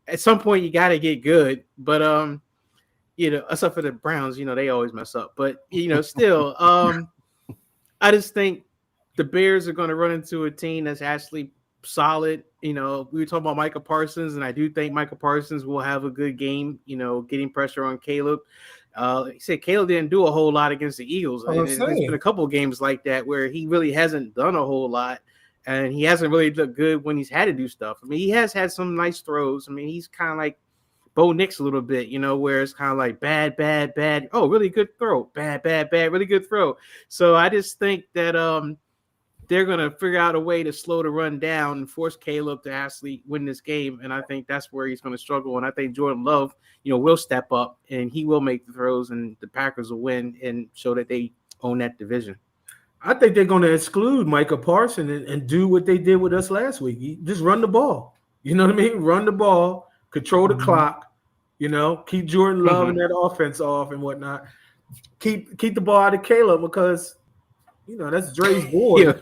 at some point you got to get good, but except for the Browns, they always mess up. But still, I just think the Bears are going to run into a team that's actually solid. We were talking about Micah Parsons, and I do think Micah Parsons will have a good game, getting pressure on Caleb. He said Caleb didn't do a whole lot against the Eagles. There's been a couple of games like that where he really hasn't done a whole lot, and he hasn't really looked good when he's had to do stuff. I mean, he has had some nice throws. I mean, he's kind of like Bo Nix a little bit, where it's kind of like bad. Oh, really good throw. Bad, really good throw. So I just think that they're going to figure out a way to slow the run down and force Caleb to actually win this game. And I think that's where he's going to struggle. And I think Jordan Love, will step up and he will make the throws and the Packers will win and show that they own that division. I think they're going to exclude Micah Parsons and do what they did with us last week. Just run the ball. You know what I mean? Run the ball, control the clock. You know, keep Jordan Love and that offense off and whatnot. Keep the ball out of Caleb because that's Dre's boy. You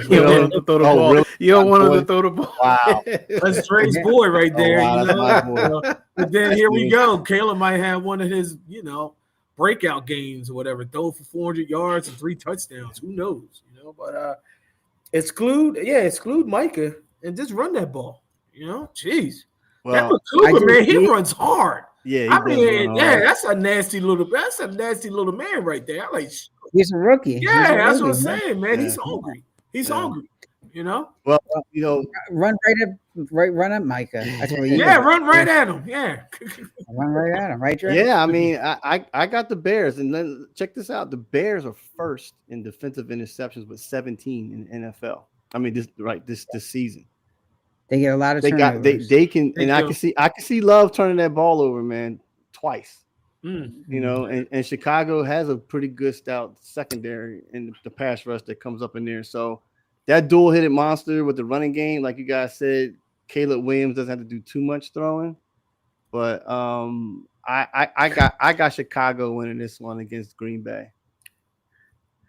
don't want him to throw the ball. Really? You don't want him to throw the ball. Wow. That's Dre's boy right there. Wow, that's my boy. But then here we go. Caleb might have one of his, breakout games or whatever. Throw for 400 yards and 3 touchdowns. Who knows? But exclude Micah and just run that ball. Jeez. Well, that Cooper, man, he runs hard. Yeah, that's a nasty little man right there. I'm like, he's a rookie. Yeah, that's what I'm saying, man. Yeah. He's hungry. He's hungry. Well, run at Micah. That's what run right at him. Yeah, run right at him, right, Dre? Yeah, I mean, I got the Bears, and then check this out: the Bears are first in defensive interceptions with 17 in NFL. I mean, this season. They get a lot of turnovers. They can, and I can see Love turning that ball over, man, twice. And Chicago has a pretty good stout secondary in the pass rush that comes up in there. So that dual-headed monster with the running game, like you guys said, Caleb Williams doesn't have to do too much throwing. But I got Chicago winning this one against Green Bay.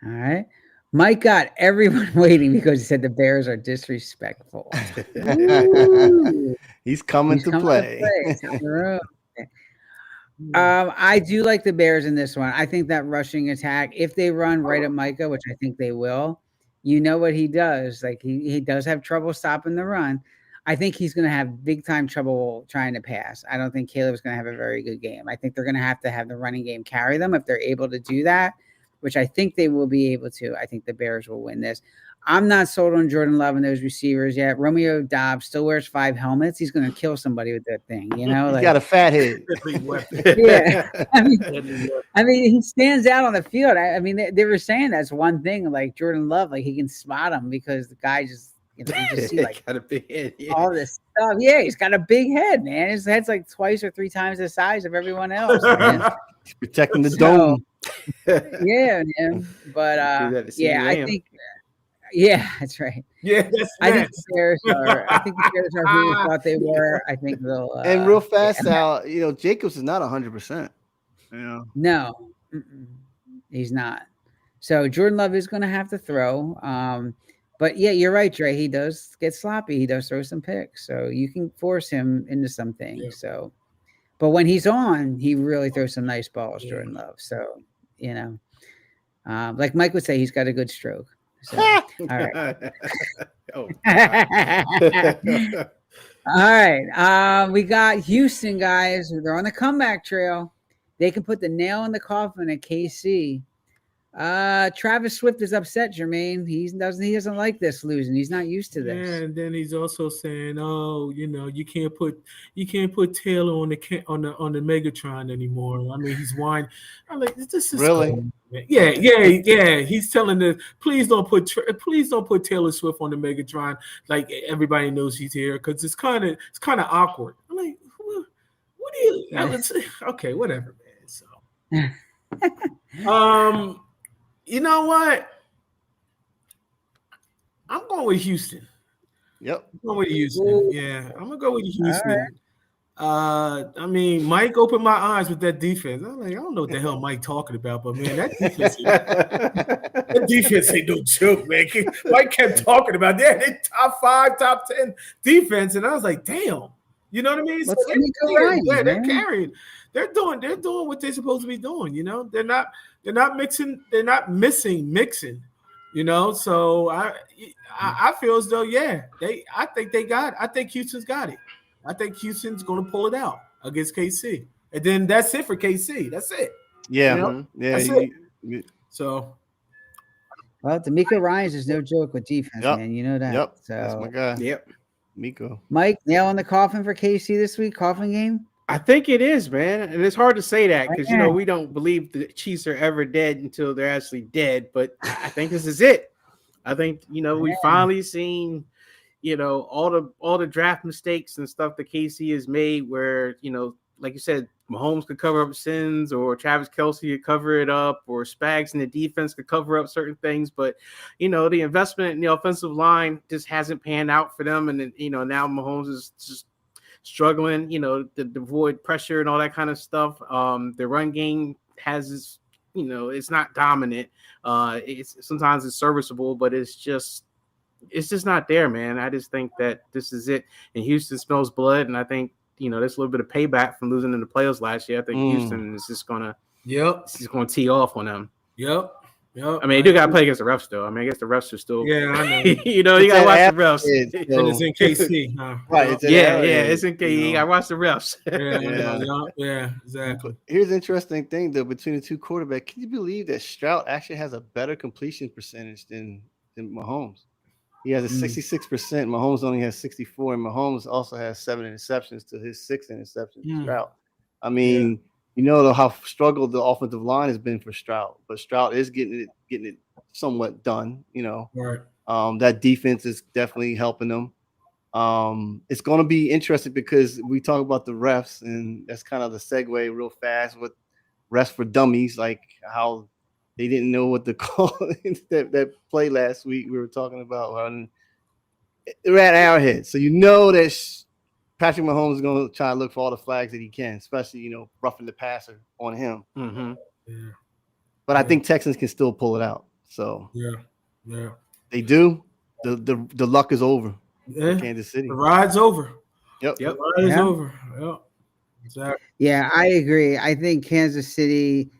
All right. Mike got everyone waiting because he said the Bears are disrespectful. He's coming to play. I do like the Bears in this one. I think that rushing attack, if they run right at Micah, which I think they will, you know what he does. Like he does have trouble stopping the run. I think he's going to have big time trouble trying to pass. I don't think Caleb's going to have a very good game. I think they're going to have the running game carry them. If they're able to do that, which I think they will be able to, I think the Bears will win this. I'm not sold on Jordan Love and those receivers yet. Romeo Doubs still wears 5 helmets. He's going to kill somebody with that thing, He's got a fat head. Yeah. I mean, he stands out on the field. I mean, they were saying that's one thing, like Jordan Love, like he can spot him because the guy just, you just see like got a big head, all this stuff. Yeah, he's got a big head, man. His head's like 2 or 3 times the size of everyone else. He's protecting the dome. Yeah, man. But I think. Yeah, that's right. Yeah, I think the Bears are who we thought they were. I think they'll. And real fast, Al, Jacobs is not 100%. No, he's not. So Jordan Love is going to have to throw. But yeah, you're right, Dre. He does get sloppy. He does throw some picks, so you can force him into some things. Yeah. So, but when he's on, he really throws some nice balls, Jordan Love. So like Mike would say, he's got a good stroke. So, all right. All right. We got Houston guys. They're on the comeback trail. They can put the nail in the coffin at KC. Travis Swift is upset, Jermaine. He doesn't like this losing. He's not used to this. Yeah, and then he's also saying, "Oh, you can't put Taylor on the Megatron anymore." I mean, he's whining. I'm like, this is really cool. Yeah. He's telling please don't put Taylor Swift on the Megatron. Like everybody knows he's here because it's kind of awkward. I'm like, what do you? Okay, whatever, man. So, you know what? I'm going with Houston. Yep. I'm going with Houston. Yeah, I'm gonna go with Houston. Right. I mean, Mike opened my eyes with that defense. I'm like, I don't know what the hell Mike talking about, but man, that defense ain't no joke, man. Mike kept talking about that. They top 5, top 10 defense, and I was like, damn. You know what I mean? So they're carrying. They're doing what they're supposed to be doing. They're not mixing. They're not missing mixing. So I feel as though I think they got it. I think Houston's got it. I think Houston's going to pull it out against KC, and then that's it for KC. That's it. Yeah, that's it. So. Well, D'Amico Ryans is no joke with defense, man. You know that. Yep. So that's my guy. Yep. Miko. Mike, nail in the coffin for KC this week. Coffin game. I think it is, man, and it's hard to say that because we don't believe the Chiefs are ever dead until they're actually dead. But I think this is it. I think we finally seen all the draft mistakes and stuff that KC has made, where like you said, Mahomes could cover up sins, or Travis Kelce could cover it up, or Spags in the defense could cover up certain things. But, the investment in the offensive line just hasn't panned out for them. And then, now Mahomes is just struggling, to avoid pressure and all that kind of stuff. The run game has, it's not dominant. Sometimes it's serviceable, but it's just not there, man. I just think that this is it. And Houston smells blood, and I think, there's a little bit of payback from losing in the playoffs last year. I think Houston is just gonna tee off on them. Yep. I mean, you do gotta play against the refs, though. I mean, I guess the refs are still. Yeah, I know. You gotta watch the refs. And it's in KC, huh? Right. It's in KC. I watch the refs. Yeah, exactly. Here's an interesting thing, though, between the two quarterbacks. Can you believe that Stroud actually has a better completion percentage than Mahomes? He has a 66%. Mahomes only has 64, and Mahomes also has 7 interceptions to his 6 interceptions. Stroud. I mean, how struggled the offensive line has been for Stroud, but Stroud is getting it somewhat done. Right. That defense is definitely helping them. It's going to be interesting because we talk about the refs, and that's kind of the segue real fast with refs for dummies, like how they didn't know what to call that play last week. We were talking about they're at Arrowhead, so that Patrick Mahomes is going to try to look for all the flags that he can, especially roughing the passer on him. Mm-hmm. Yeah. But I think Texans can still pull it out. So yeah, they do. The luck is over. Yeah. Kansas City. The ride's over. Yep. The ride is over. Yep. Exactly. Yeah, I agree. I think Kansas City.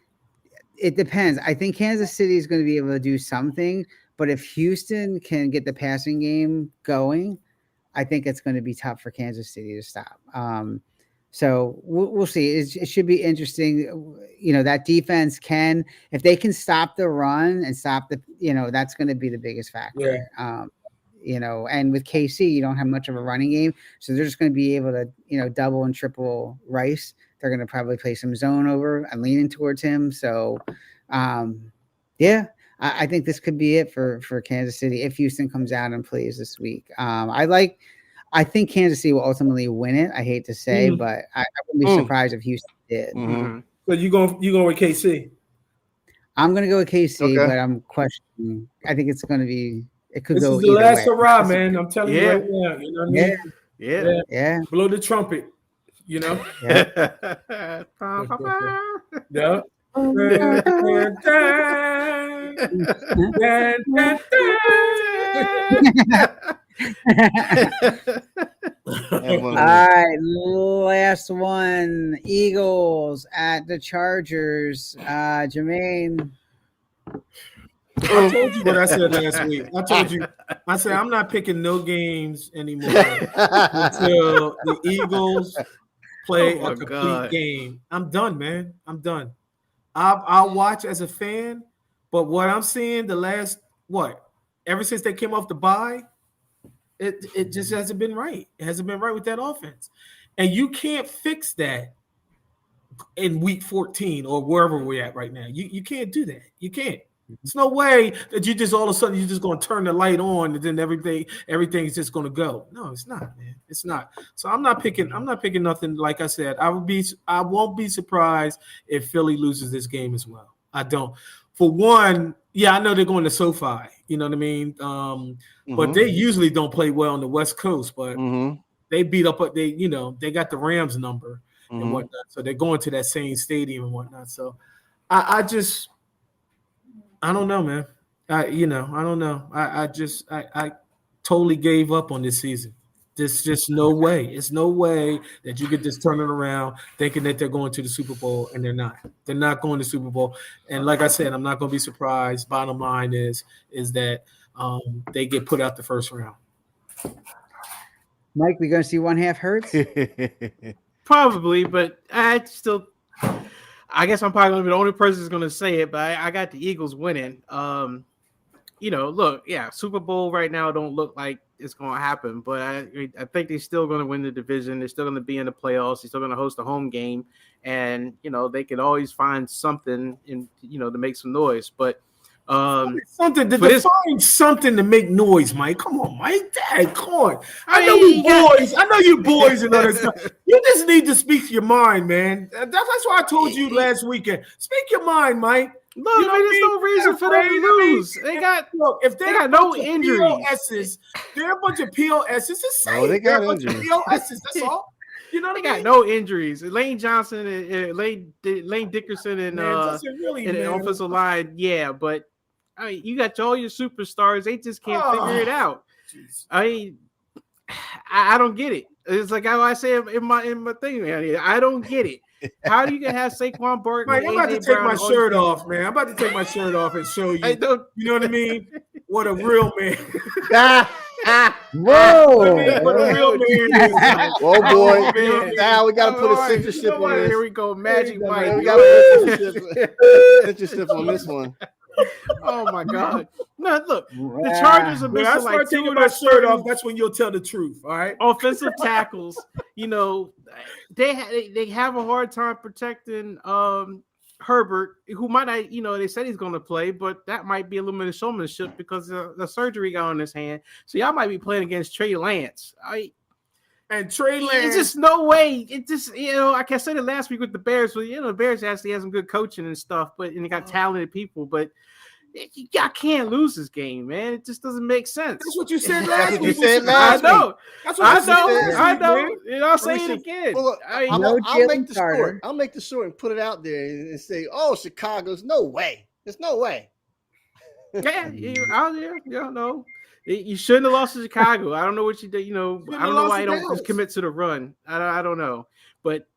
It depends. I think Kansas City is going to be able to do something, but if Houston can get the passing game going, I think it's going to be tough for Kansas City to stop. So we'll see. It should be interesting. That defense if they can stop the run and stop that's going to be the biggest factor. Yeah. And with KC, you don't have much of a running game, so they're just going to be able to, double and triple Rice. They're going to probably play some zone over and leaning towards him. So, I think this could be it for Kansas City if Houston comes out and plays this week. I think Kansas City will ultimately win it. I hate to say, but I wouldn't be surprised if Houston did. Mm-hmm. So you going with KC? I'm going to go with KC, but I'm questioning. I think it's going to be. It could go. This is the last hurrah, man. I'm telling you right now. You know what I mean? Yeah. Blow the trumpet. Yeah. Yeah. All right, last one. Eagles at the Chargers. Jermaine. I told you what I said last week. I told you. I said I'm not picking no games anymore until the Eagles play a complete game. I'm done, man. I'm done. I'll watch as a fan, but what I'm seeing ever since they came off the bye, it just hasn't been right. It hasn't been right with that offense, and you can't fix that in week 14 or wherever we're at right now. You can't do that. You can't. There's no way that you just all of a sudden you're just going to turn the light on and then everything's just going to go. No, it's not, man. It's not. So I'm not picking nothing. Like I said, I won't be surprised if Philly loses this game as well. I don't. For one, I know they're going to SoFi. You know what I mean? But they usually don't play well on the West Coast. But they beat up. They got the Rams number and whatnot. So they're going to that same stadium and whatnot. So I don't know, man. I don't know. I totally gave up on this season. There's just no way. It's no way that you could just turn it around thinking that they're going to the Super Bowl, and they're not. They're not going to the Super Bowl. And like I said, I'm not going to be surprised. Bottom line is that they get put out the first round. Mike, we going to see one half Hurts? Probably, but I guess I'm probably going to be the only person who's going to say it, but I got the Eagles winning. Look, Super Bowl right now don't look like it's going to happen, but I think they're still going to win the division. They're still going to be in the playoffs. They're still going to host a home game, and they can always find something to make some noise. But something to make noise, Mike. Come on, Mike. Dad, come on. I know you boys and all that stuff. You just need to speak your mind, man. That's why I told you last weekend. Speak your mind, Mike. Look, you know, there's no reason for them to lose. They got no injuries. They're a bunch of POSs. Just say they got they're a bunch of POSs. That's all. You know what I mean? They got no injuries. Lane Johnson and Lane Dickerson and the offensive line, yeah, but I mean, you got all your superstars. They just can't figure it out. Geez. I don't get it. It's like how I say in my thing, man. I don't get it. How do you have Saquon Barkley? Mike, I'm about to take my shirt off, man. I'm about to take my shirt off and show you. You know what I mean? What a real man. Whoa! What a real man is. Oh boy! Now we got to put a censorship on this. Here we go, Magic Mike. We got to put censorship on this one. Oh my God! No, look, the Chargers are missing like taking my shirt off. That's when you'll tell the truth. All right. Offensive tackles, you know, they have a hard time protecting Herbert, who might not, you know, they said he's going to play, but that might be a little bit of showmanship because the surgery got on his hand. So y'all might be playing against Trey Lance. And Trey Lance, it's just no way. It just, you know, like I said it last week with the Bears. Well, you know, the Bears actually have some good coaching and stuff, and they got talented people. But y'all can't lose this game, man. It just doesn't make sense. That's what you said last week. I know. That's what I know. And I'll say it again. Well, look, I'll make the short. I'll make the short and put it out there and say, "Oh, Chicago's no way. There's no way." Yeah, you're out there. You don't know. You shouldn't have lost to Chicago. I don't know what you did. You know, I don't know why you don't just commit to the run. I don't know, but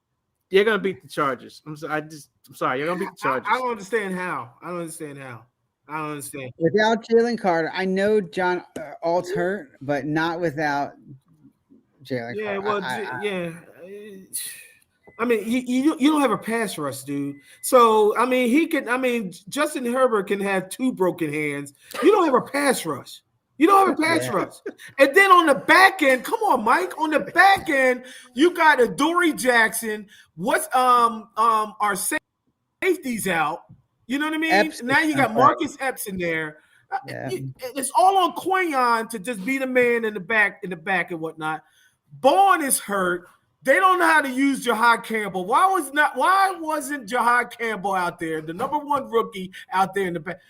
you're gonna beat the Chargers. I'm sorry. You're gonna beat the Chargers. I don't understand how. I don't understand. Without Jalen Carter, I know John Alt's hurt, but not without Jalen Carter. Yeah, well, I mean, you don't have a pass rush, dude. So I mean, Justin Herbert can have two broken hands. You don't have a pass rush. You don't have a pass rush. And then on the back end, come on, Mike. On the back end, you got a Dory Jackson. What's our safeties out? You know what I mean? Epps, now you got Marcus Epps in there. Yeah. It's all on Quinion to just be the man in the back and whatnot. Bourne is hurt. They don't know how to use Jahad Campbell. Why wasn't Jahad Campbell out there, the number one rookie out there in the back?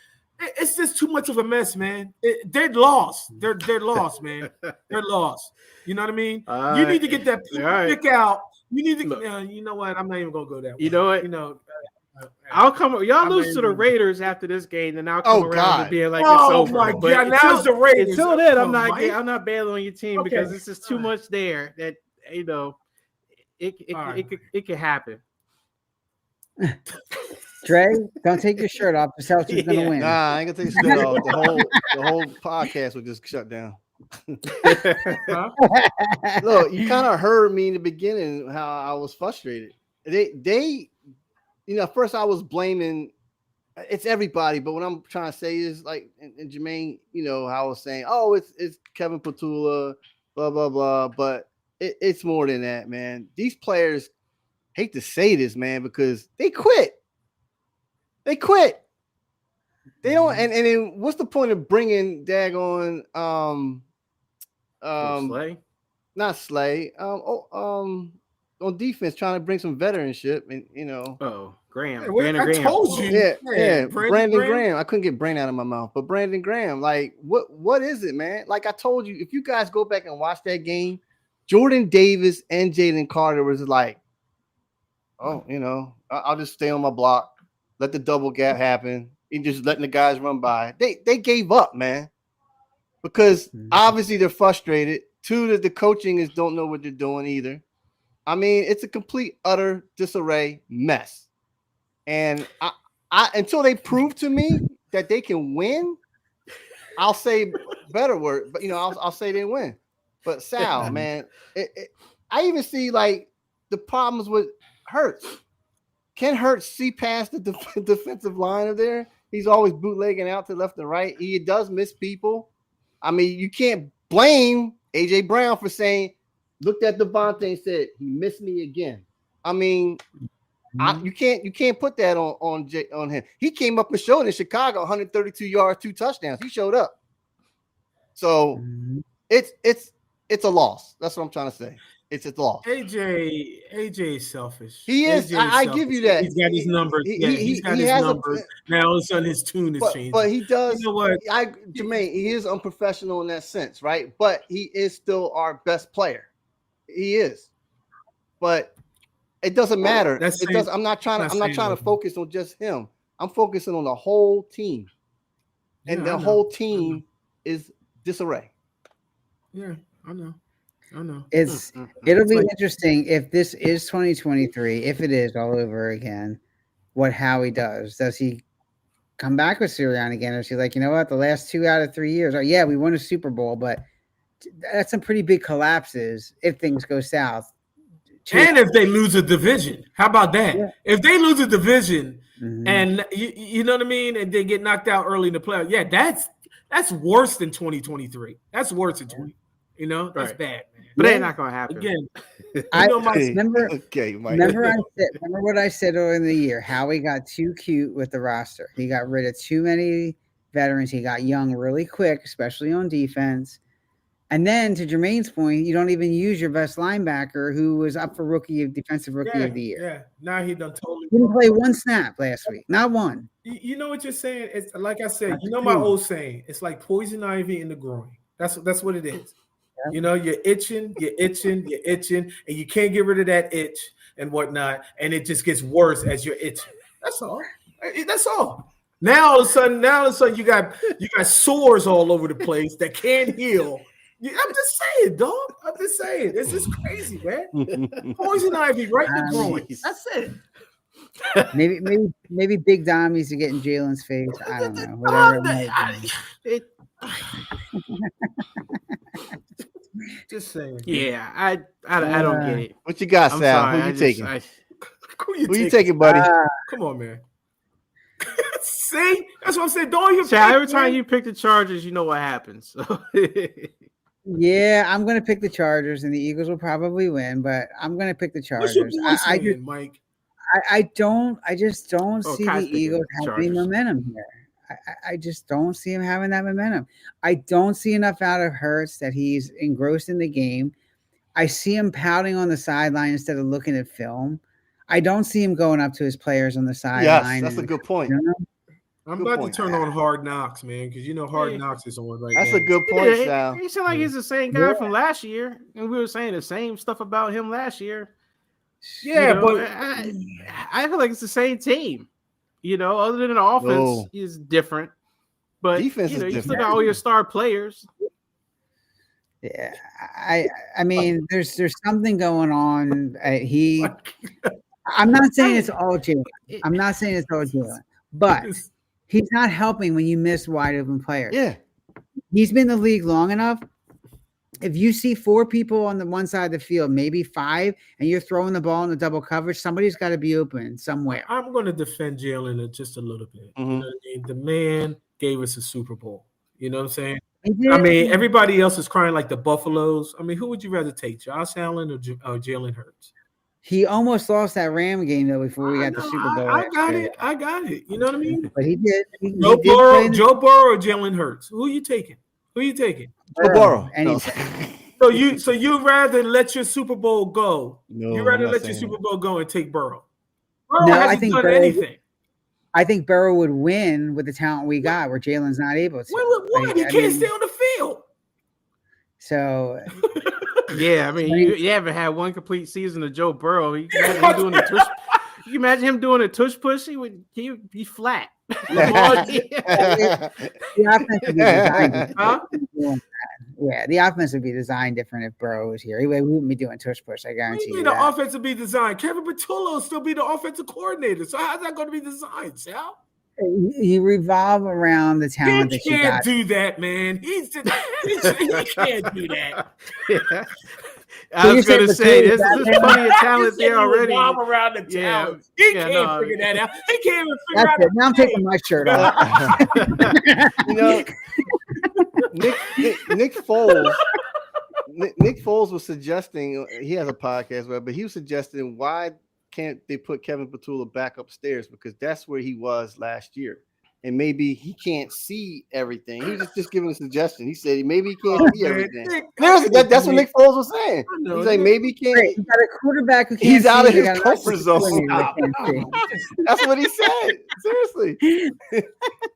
It's just too much of a mess, man. They're lost. They're lost, man. They're lost. You know what I mean? You need to get that pick out. You need to. You know what? I'm not even gonna go that way. You know what? You know. I'll come. Y'all lose to the Raiders after this game, then I'll come around to being like it's over. My God! Now it's the Raiders. Until then, I'm not bailing on your team because it's just too much there that you know it could happen. Trey, don't take your shirt off. The Celtics are gonna win. Nah, I ain't gonna take the shirt off. The whole podcast will just shut down. Look, you kind of heard me in the beginning how I was frustrated. They, you know, first I was blaming it's everybody, but what I'm trying to say is like, and Jermaine, you know, how I was saying, oh, it's Kevin Petula, blah blah blah, but it's more than that, man. These players, hate to say this, man, because they quit. They quit. They don't, and then what's the point of bringing daggone Slay? Not Slay. On defense, trying to bring some veteranship, and you know. Graham. Brandon Graham. Told you. Yeah. Brandon Graham. I couldn't get brain out of my mouth, but Brandon Graham, like, what is it, man? Like I told you, if you guys go back and watch that game, Jordan Davis and Jalen Carter was like, oh, you know, I'll just stay on my block. Let the double gap happen. And just letting the guys run by. They gave up, man. Because obviously they're frustrated. Two, that the coaching don't know what they're doing either. I mean, it's a complete, utter disarray mess. And I until they prove to me that they can win, I'll say better word. But, you know, I'll say they win. But Sal, man, I even see, like, the problems with Hurts. Can Hurts see past the defensive line of there? He's always bootlegging out to left and right. He does miss people. I mean, you can't blame A.J. Brown for saying, looked at Devontae and said, he missed me again. I mean, you can't put that on him. He came up and showed in Chicago 132 yards, 2 touchdowns. He showed up. So it's a loss. That's what I'm trying to say. It's a loss. AJ is selfish. He is. I give you that. He's got his numbers. He's got his numbers. Now all of a sudden his tune is changing. But he does. You know what? Jermaine, he is unprofessional in that sense, right? But he is still our best player. He is. But it doesn't matter. I'm not trying to focus on just him. I'm focusing on the whole team. And the whole team is disarray. Yeah, I know. It'll be interesting if this is 2023, if it is all over again, what Howie does. Does he come back with Sirianni again? Or is he like, you know what, the last 2 out of 3 years, yeah, we won a Super Bowl, but that's some pretty big collapses if things go south. And if they lose a division, how about that? Yeah. If they lose a division and you know what I mean, and they get knocked out early in the playoffs, yeah, that's worse than 2023. That's worse than 20. You know, that's bad, man. But it ain't not gonna happen. Again, remember what I said earlier in the year. Howie got too cute with the roster. He got rid of too many veterans. He got young really quick, especially on defense. And then to Jermaine's point, you don't even use your best linebacker who was up for defensive rookie of the year. Yeah, now he done totally didn't play one snap last week. Not one. You know what you're saying? It's like I said, you know my old saying, it's like poison ivy in the groin. That's what it is. You know, you're itching, and you can't get rid of that itch and whatnot, and it just gets worse as you're itching. That's all. Now all of a sudden, you got sores all over the place that can't heal. I'm just saying, dog. I'm just saying. This is crazy, man. Poison ivy right in the groin. That's it. Maybe Big Dom needs to get in Jalen's face. I don't know. Whatever. Just saying. Yeah, I don't get it. What you got, Sal? Sorry, Who you taking? Who you taking, buddy? Come on, man. See, that's what I'm saying. Don't you? Every time you pick the Chargers, you know what happens. So. Yeah, I'm going to pick the Chargers, and the Eagles will probably win, but I'm going to pick the Chargers. Mike? I just don't see the Eagles having momentum here. I just don't see him having that momentum. I don't see enough out of Hurts that he's engrossed in the game. I see him pouting on the sideline instead of looking at film. I don't see him going up to his players on the sideline. Yes, that's a good point. You know? I'm about to turn on Hard Knocks, man, because you know Hard Knocks is on right now. That's a good point, Sal. He sounds like he's the same guy from last year, and we were saying the same stuff about him last year. Yeah, but I feel like it's the same team. You know, other than the offense is different, but defense you still got all your star players. Yeah, I mean, there's something going on. I'm not saying it's all Jalen. But he's not helping when you miss wide open players. Yeah, he's been in the league long enough. If you see 4 people on the one side of the field, maybe 5, and you're throwing the ball in the double coverage, somebody's got to be open somewhere. I'm going to defend Jalen just a little bit. You know what I mean? The man gave us a Super Bowl. You know what I'm saying? I mean, everybody else is crying like the Buffaloes. I mean, who would you rather take, Josh Allen or Jalen Hurts? He almost lost that Ram game, though, before we got the Super Bowl. I got it. You know what I mean? But he did. Joe Burrow or Jalen Hurts? Who are you taking? Joe Burrow. No. So you rather let your Super Bowl go? No, you rather let your Super Bowl go and take Burrow? No, I think done anything. I think Burrow would win with the talent we got, where Jalen's not able to. Why? He can't stay on the field. So. Yeah, I mean, you haven't had one complete season of Joe Burrow. You can imagine him doing a tush push. He'd be flat. The offense would be designed. Yeah, the offense would be designed different if Burrow was here. We wouldn't be doing tush push. I guarantee you. The offense would be designed. Kevin Patullo will still be the offensive coordinator. So how's that going to be designed, Sal? You revolve around the talent that you got. He can't do that, man. He can't do that. Yeah. I was going to say, there's plenty of talent there already. Revolve around the talent. He can't figure that out. He can't even figure out. Now I'm taking my shirt off. You know, Nick Foles. Nick Foles was suggesting, he has a podcast, but he was suggesting why can't they put Kevin Patullo back upstairs, because that's where he was last year. and maybe he can't see everything. He was just giving a suggestion. He said maybe he can't see everything. That's what Nick Foles was saying. He's like, maybe he can't. Right, you got a quarterback who can't He's out of see, his comfort zone. That's what he said. Seriously.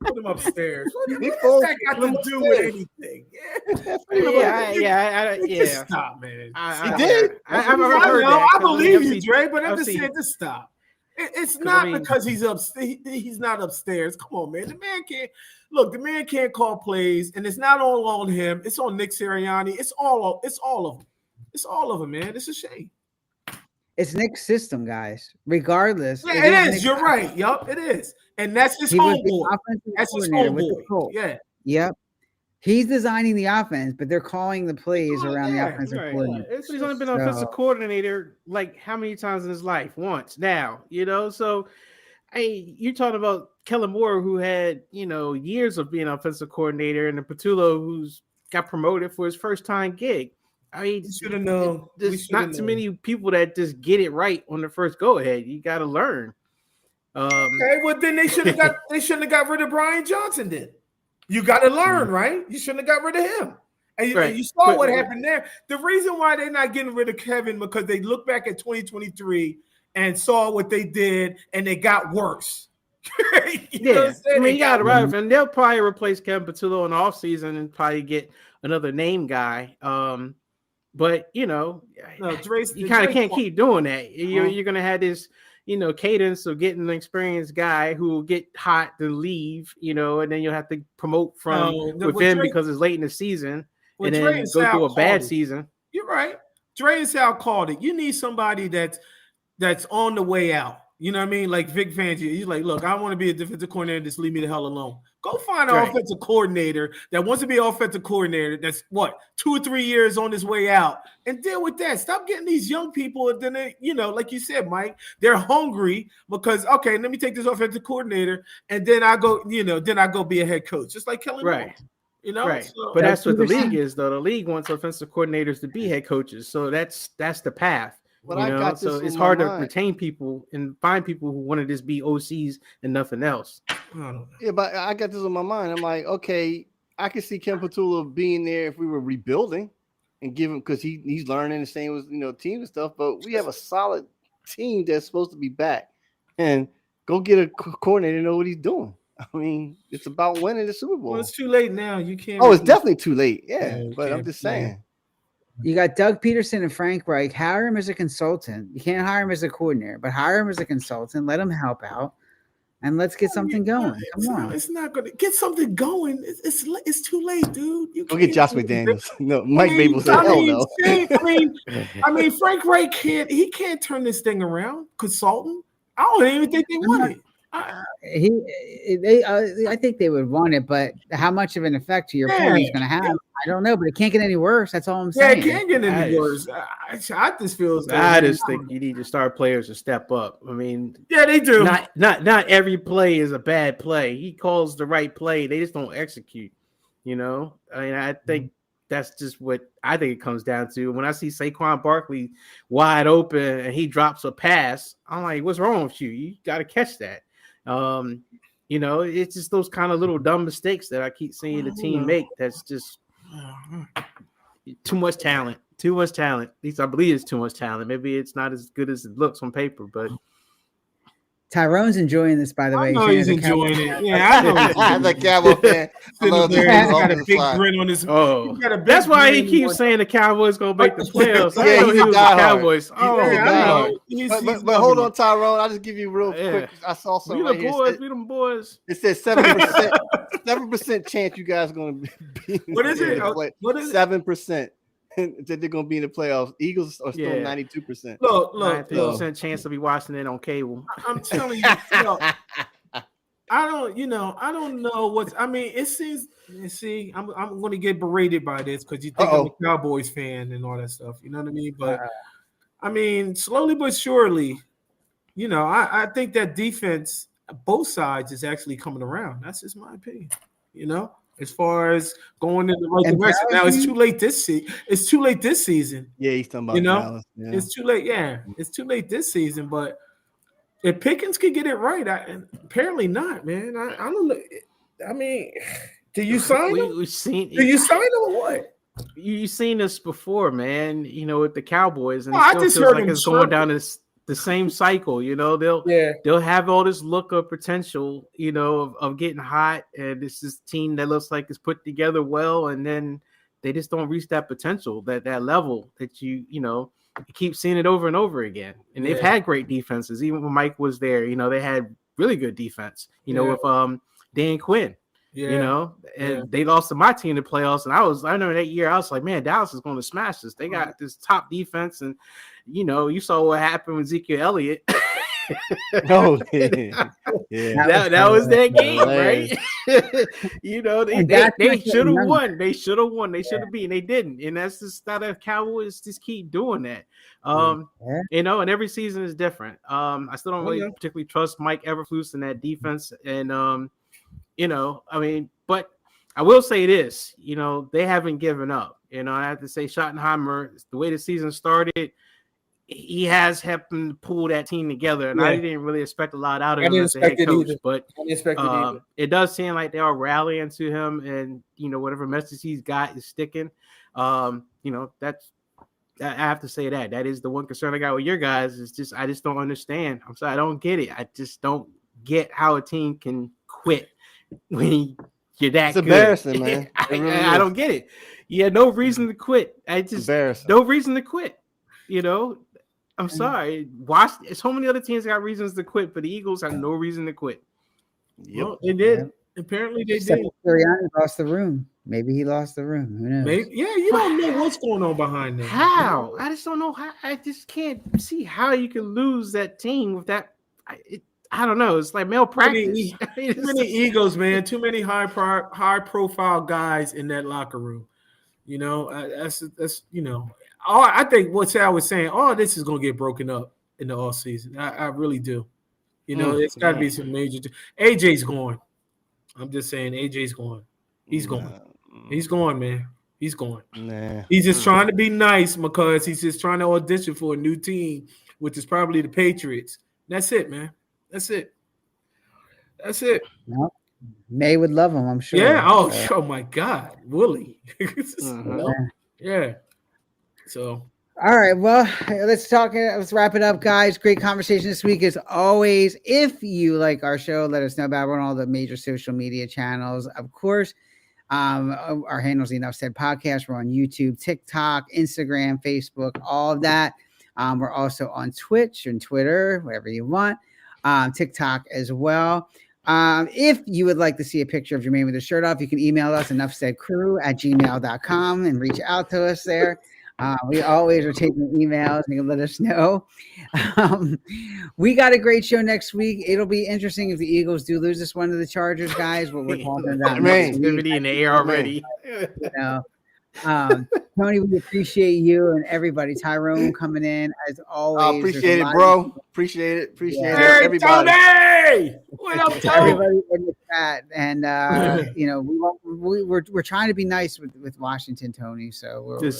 Put him upstairs. Nick What's Foles that got to do with anything? Yeah. Stop, man. He did. I believe you, Dre, but I'm just saying, just stop. It's not because he's not upstairs. Come on, man. The man can't call plays, and it's not all on him. It's on Nick Sirianni. It's all of them. It's all of them, man. It's a shame. It's Nick's system, guys. Regardless, yeah, it is. You're right. Yup, it is, and that's his homeboy. That's his homeboy. Yeah. Yep. He's designing the offense, but they're calling the plays around the offensive coordinator. He's only been offensive coordinator like how many times in his life? Once now, So, hey, you're talking about Kellen Moore, who had years of being offensive coordinator, and then Patullo, who's got promoted for his first time gig. I mean, should have known. There's not too many people that just get it right on the first go ahead. You got to learn. Okay, well then they shouldn't have got rid of Brian Johnson. Then you got to learn, right? You shouldn't have got rid of him. And you saw what happened there. The reason why they're not getting rid of Kevin because they look back at 2023 and saw what they did, and they got worse. You got it right, and they'll probably replace Kevin Patullo in the offseason and probably get another name guy. But you kind of can't keep doing that. You're going to have this, cadence of getting an experienced guy who will get hot to leave, and then you'll have to promote within because it's late in the season, and then go through a bad season. You're right. Dre and Sal called it. You need somebody that's on the way out. You know what I mean? Like Vic Fangio. He's like, look, I want to be a defensive coordinator. Just leave me the hell alone. Go find an offensive coordinator that wants to be an offensive coordinator that's 2 or 3 years on his way out and deal with that. Stop getting these young people. And then they, like you said, Mike, they're hungry because, okay, let me take this offensive coordinator and then I go, be a head coach. Just like Kellen Moore. Right. So, but that's what the league is, though. The league wants offensive coordinators to be head coaches. So that's the path. But so it's hard to retain people and find people who want to just be OCs and nothing else. Yeah, but I got this on my mind. I'm like, okay, I could see Ken Patullo being there if we were rebuilding and give him because he's learning the same with team and stuff. But we have a solid team that's supposed to be back and go get a coordinator and know what he's doing. I mean, it's about winning the Super Bowl. Well, it's too late now. You can't. Oh, it's definitely too late. Yeah, but I'm just saying. You got Doug Peterson and Frank Reich. Hire him as a consultant. You can't hire him as a coordinator, but hire him as a consultant. Let him help out, and let's get something going. Come on, it's not going to get something going. It's too late, dude. Go get Josh McDaniels. No, Mike Babel said, "Hell no." I mean, Frank Reich can't turn this thing around. Consultant. I don't even think they want it. I think they would want it, but how much of an effect to your point is going to have? I don't know, but it can't get any worse. That's all I'm saying. Yeah, it can't get any worse. I just feel. I just think you need to start players to step up. I mean, yeah, they do. Not every play is a bad play. He calls the right play. They just don't execute. I mean, I think that's just what I think it comes down to. When I see Saquon Barkley wide open and he drops a pass, I'm like, what's wrong with you? You got to catch that. It's just those kind of little dumb mistakes that I keep seeing the team make. That's just too much talent. At least I believe it's too much talent. Maybe it's not as good as it looks on paper, but Tyrone's enjoying this, by the way. I know he's enjoying it. Yeah, I know. I'm a Cowboy fan. He's got a big grin on his. Oh, that's why he keeps saying the Cowboys gonna make the playoffs. Yeah, he's a Cowboys. But hold on, Tyrone. I'll just give you real quick. I saw something right here. We them boys. It says 7%. 7% chance you guys are gonna be. What is it? What is 7%? That they're gonna be in the playoffs. Eagles are still 92%. Look, 92% chance to be watching it on cable. I'm telling you, I don't know what's. I mean, it seems. You see, I'm going to get berated by this because you think I'm a Cowboys fan and all that stuff. You know what I mean? But I mean, slowly but surely, I think that defense, both sides, is actually coming around. That's just my opinion. As far as going in the right direction. Now it's too late this season. It's too late this season. Yeah, he's talking about Dallas. Yeah. It's too late. Yeah, it's too late this season. But If Pickens could get it right, apparently not, man. I don't know. I mean, do you sign him? Do you sign him or what? You've seen this before, man. With the Cowboys, and it still feels like it's going down the same cycle. They'll have all this look of potential, of getting hot, and it's this team that looks like it's put together well, and then they just don't reach that potential, that level that you keep seeing it over and over again. And they've had great defenses, even when Mike was there. They had really good defense. With Dan Quinn. And they lost to my team in the playoffs. And I know that year I was like, man, Dallas is going to smash this. They got this top defense. And, you saw what happened with Ezekiel Elliott. Oh, yeah. That was that game, right? They should have won. They should have won. They should have beaten. They didn't. And that's just how the Cowboys just keep doing that. And every season is different. I still don't really particularly trust Mike Eberflus in that defense. And, but I will say this, they haven't given up. I have to say Schottenheimer, the way the season started, he has helped them pull that team together. And I didn't really expect a lot out of him as a head coach. But it does seem like they are rallying to him, and, whatever message he's got is sticking. I have to say that is the one concern I got with your guys is I just don't understand. I'm sorry, I don't get it. I just don't get how a team can quit when you're that good. It's embarrassing, man. I don't get it. Yeah, no reason to quit. No reason to quit. I'm sorry. So many other teams got reasons to quit, but the Eagles have no reason to quit. Yep. Well, they did. Yeah. Apparently they did. Sirianni lost the room. Maybe he lost the room. Who knows? Maybe. Yeah, you don't know what's going on behind there. How? I just don't know how. I just can't see how you can lose that team with that. I don't know. It's like malpractice. Too many egos, man. Too many high profile guys in that locker room. That's I think what Sal was saying, this is going to get broken up in the offseason. I really do. It's got to be some major. AJ's going. I'm just saying AJ's going. He's going. He's going, man. He's going. Nah. He's just trying to be nice because he's just trying to audition for a new team, which is probably the Patriots. That's it, man. That's it. Well, May would love him, I'm sure. Yeah. Oh my God, Willie. Yeah. So. All right. Well, let's wrap it up, guys. Great conversation this week as always. If you like our show, let us know about it. We're on all the major social media channels. Of course, our handle's the Enough Said Podcast. We're on YouTube, TikTok, Instagram, Facebook, all of that. We're also on Twitch and Twitter, wherever you want. TikTok as well. If you would like to see a picture of Jermaine with his shirt off, you can email us enoughsaidcrew@gmail.com and reach out to us there. We always are taking emails. You can let us know. We got a great show next week. It'll be interesting if the Eagles do lose this one to the Chargers, guys. What we're talking about. Activity in the air already. Tony, we appreciate you and everybody. Tyrone coming in as always. I appreciate it, bro. Appreciate it. Appreciate it. Everybody. Tony! What up, Tony? Everybody in the chat, and we're trying to be nice with Washington, Tony. So we're wait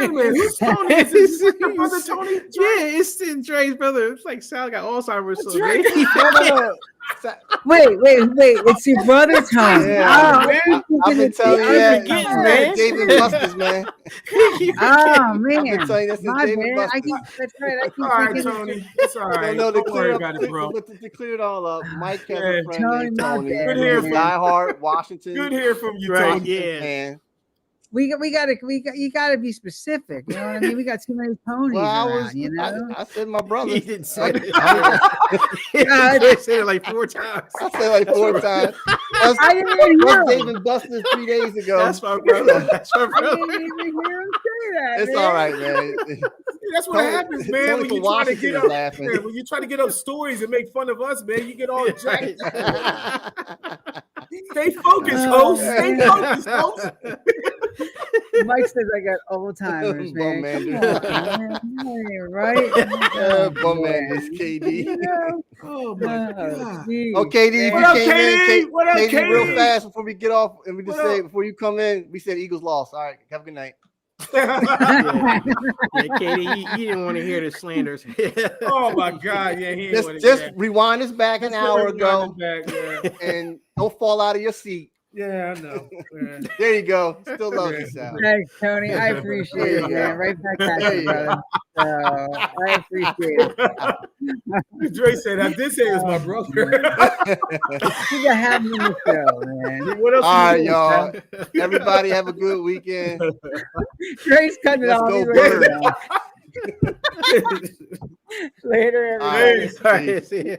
a minute, who's Tony? Is this your brother Tony? Yeah, it's Dre's brother. It's like Sal got Alzheimer's. So Wait. It's your brother, Tony. Yeah, I've been telling you that. Man. David Busters, man. Oh, man. I've been telling you that's David Busters. That's right. All right, Tony. It's all right. Don't worry about it, bro. But to clear it all up, Mike has a friend named Tony. Good hearing from you. Diehard Washington. Good hearing from you, Tony. Yeah. You gotta be specific. You know what I mean? We got too many Tonys around. I said my brother. He didn't say it. I said it like 4 times. I said like 4 times. I didn't even hear him. David Busters 3 days ago. That's my brother. I didn't even hear him say that. It's all right, man. That's what happens, man. When you try to get up, man, when you try to get up stories and make fun of us, man, you get all jacked. Stay focused, host. Stay focused, host. Mike says I got old timers, man. Right? Bum man, it's KD. Oh my God. Okay, KD, what up, KD? What up, KD? Real fast before we get off, and we just say before you come in, we said Eagles lost. All right, have a good night. Yeah, Katie, you didn't want to hear the slanders. Oh my God! Yeah, he just rewind this back an hour ago, and don't fall out of your seat. Yeah, I know. Yeah. There you go. Still love you, Sal. Thanks, Tony. I appreciate it, man. Right back at you, brother. I appreciate it. Dre said, I did say it was my brother. You got having him in the show, man. What else? All right, y'all. Everybody have a good weekend. Dre's cutting it Let's off. go, Later, everybody. All right, All right, see ya.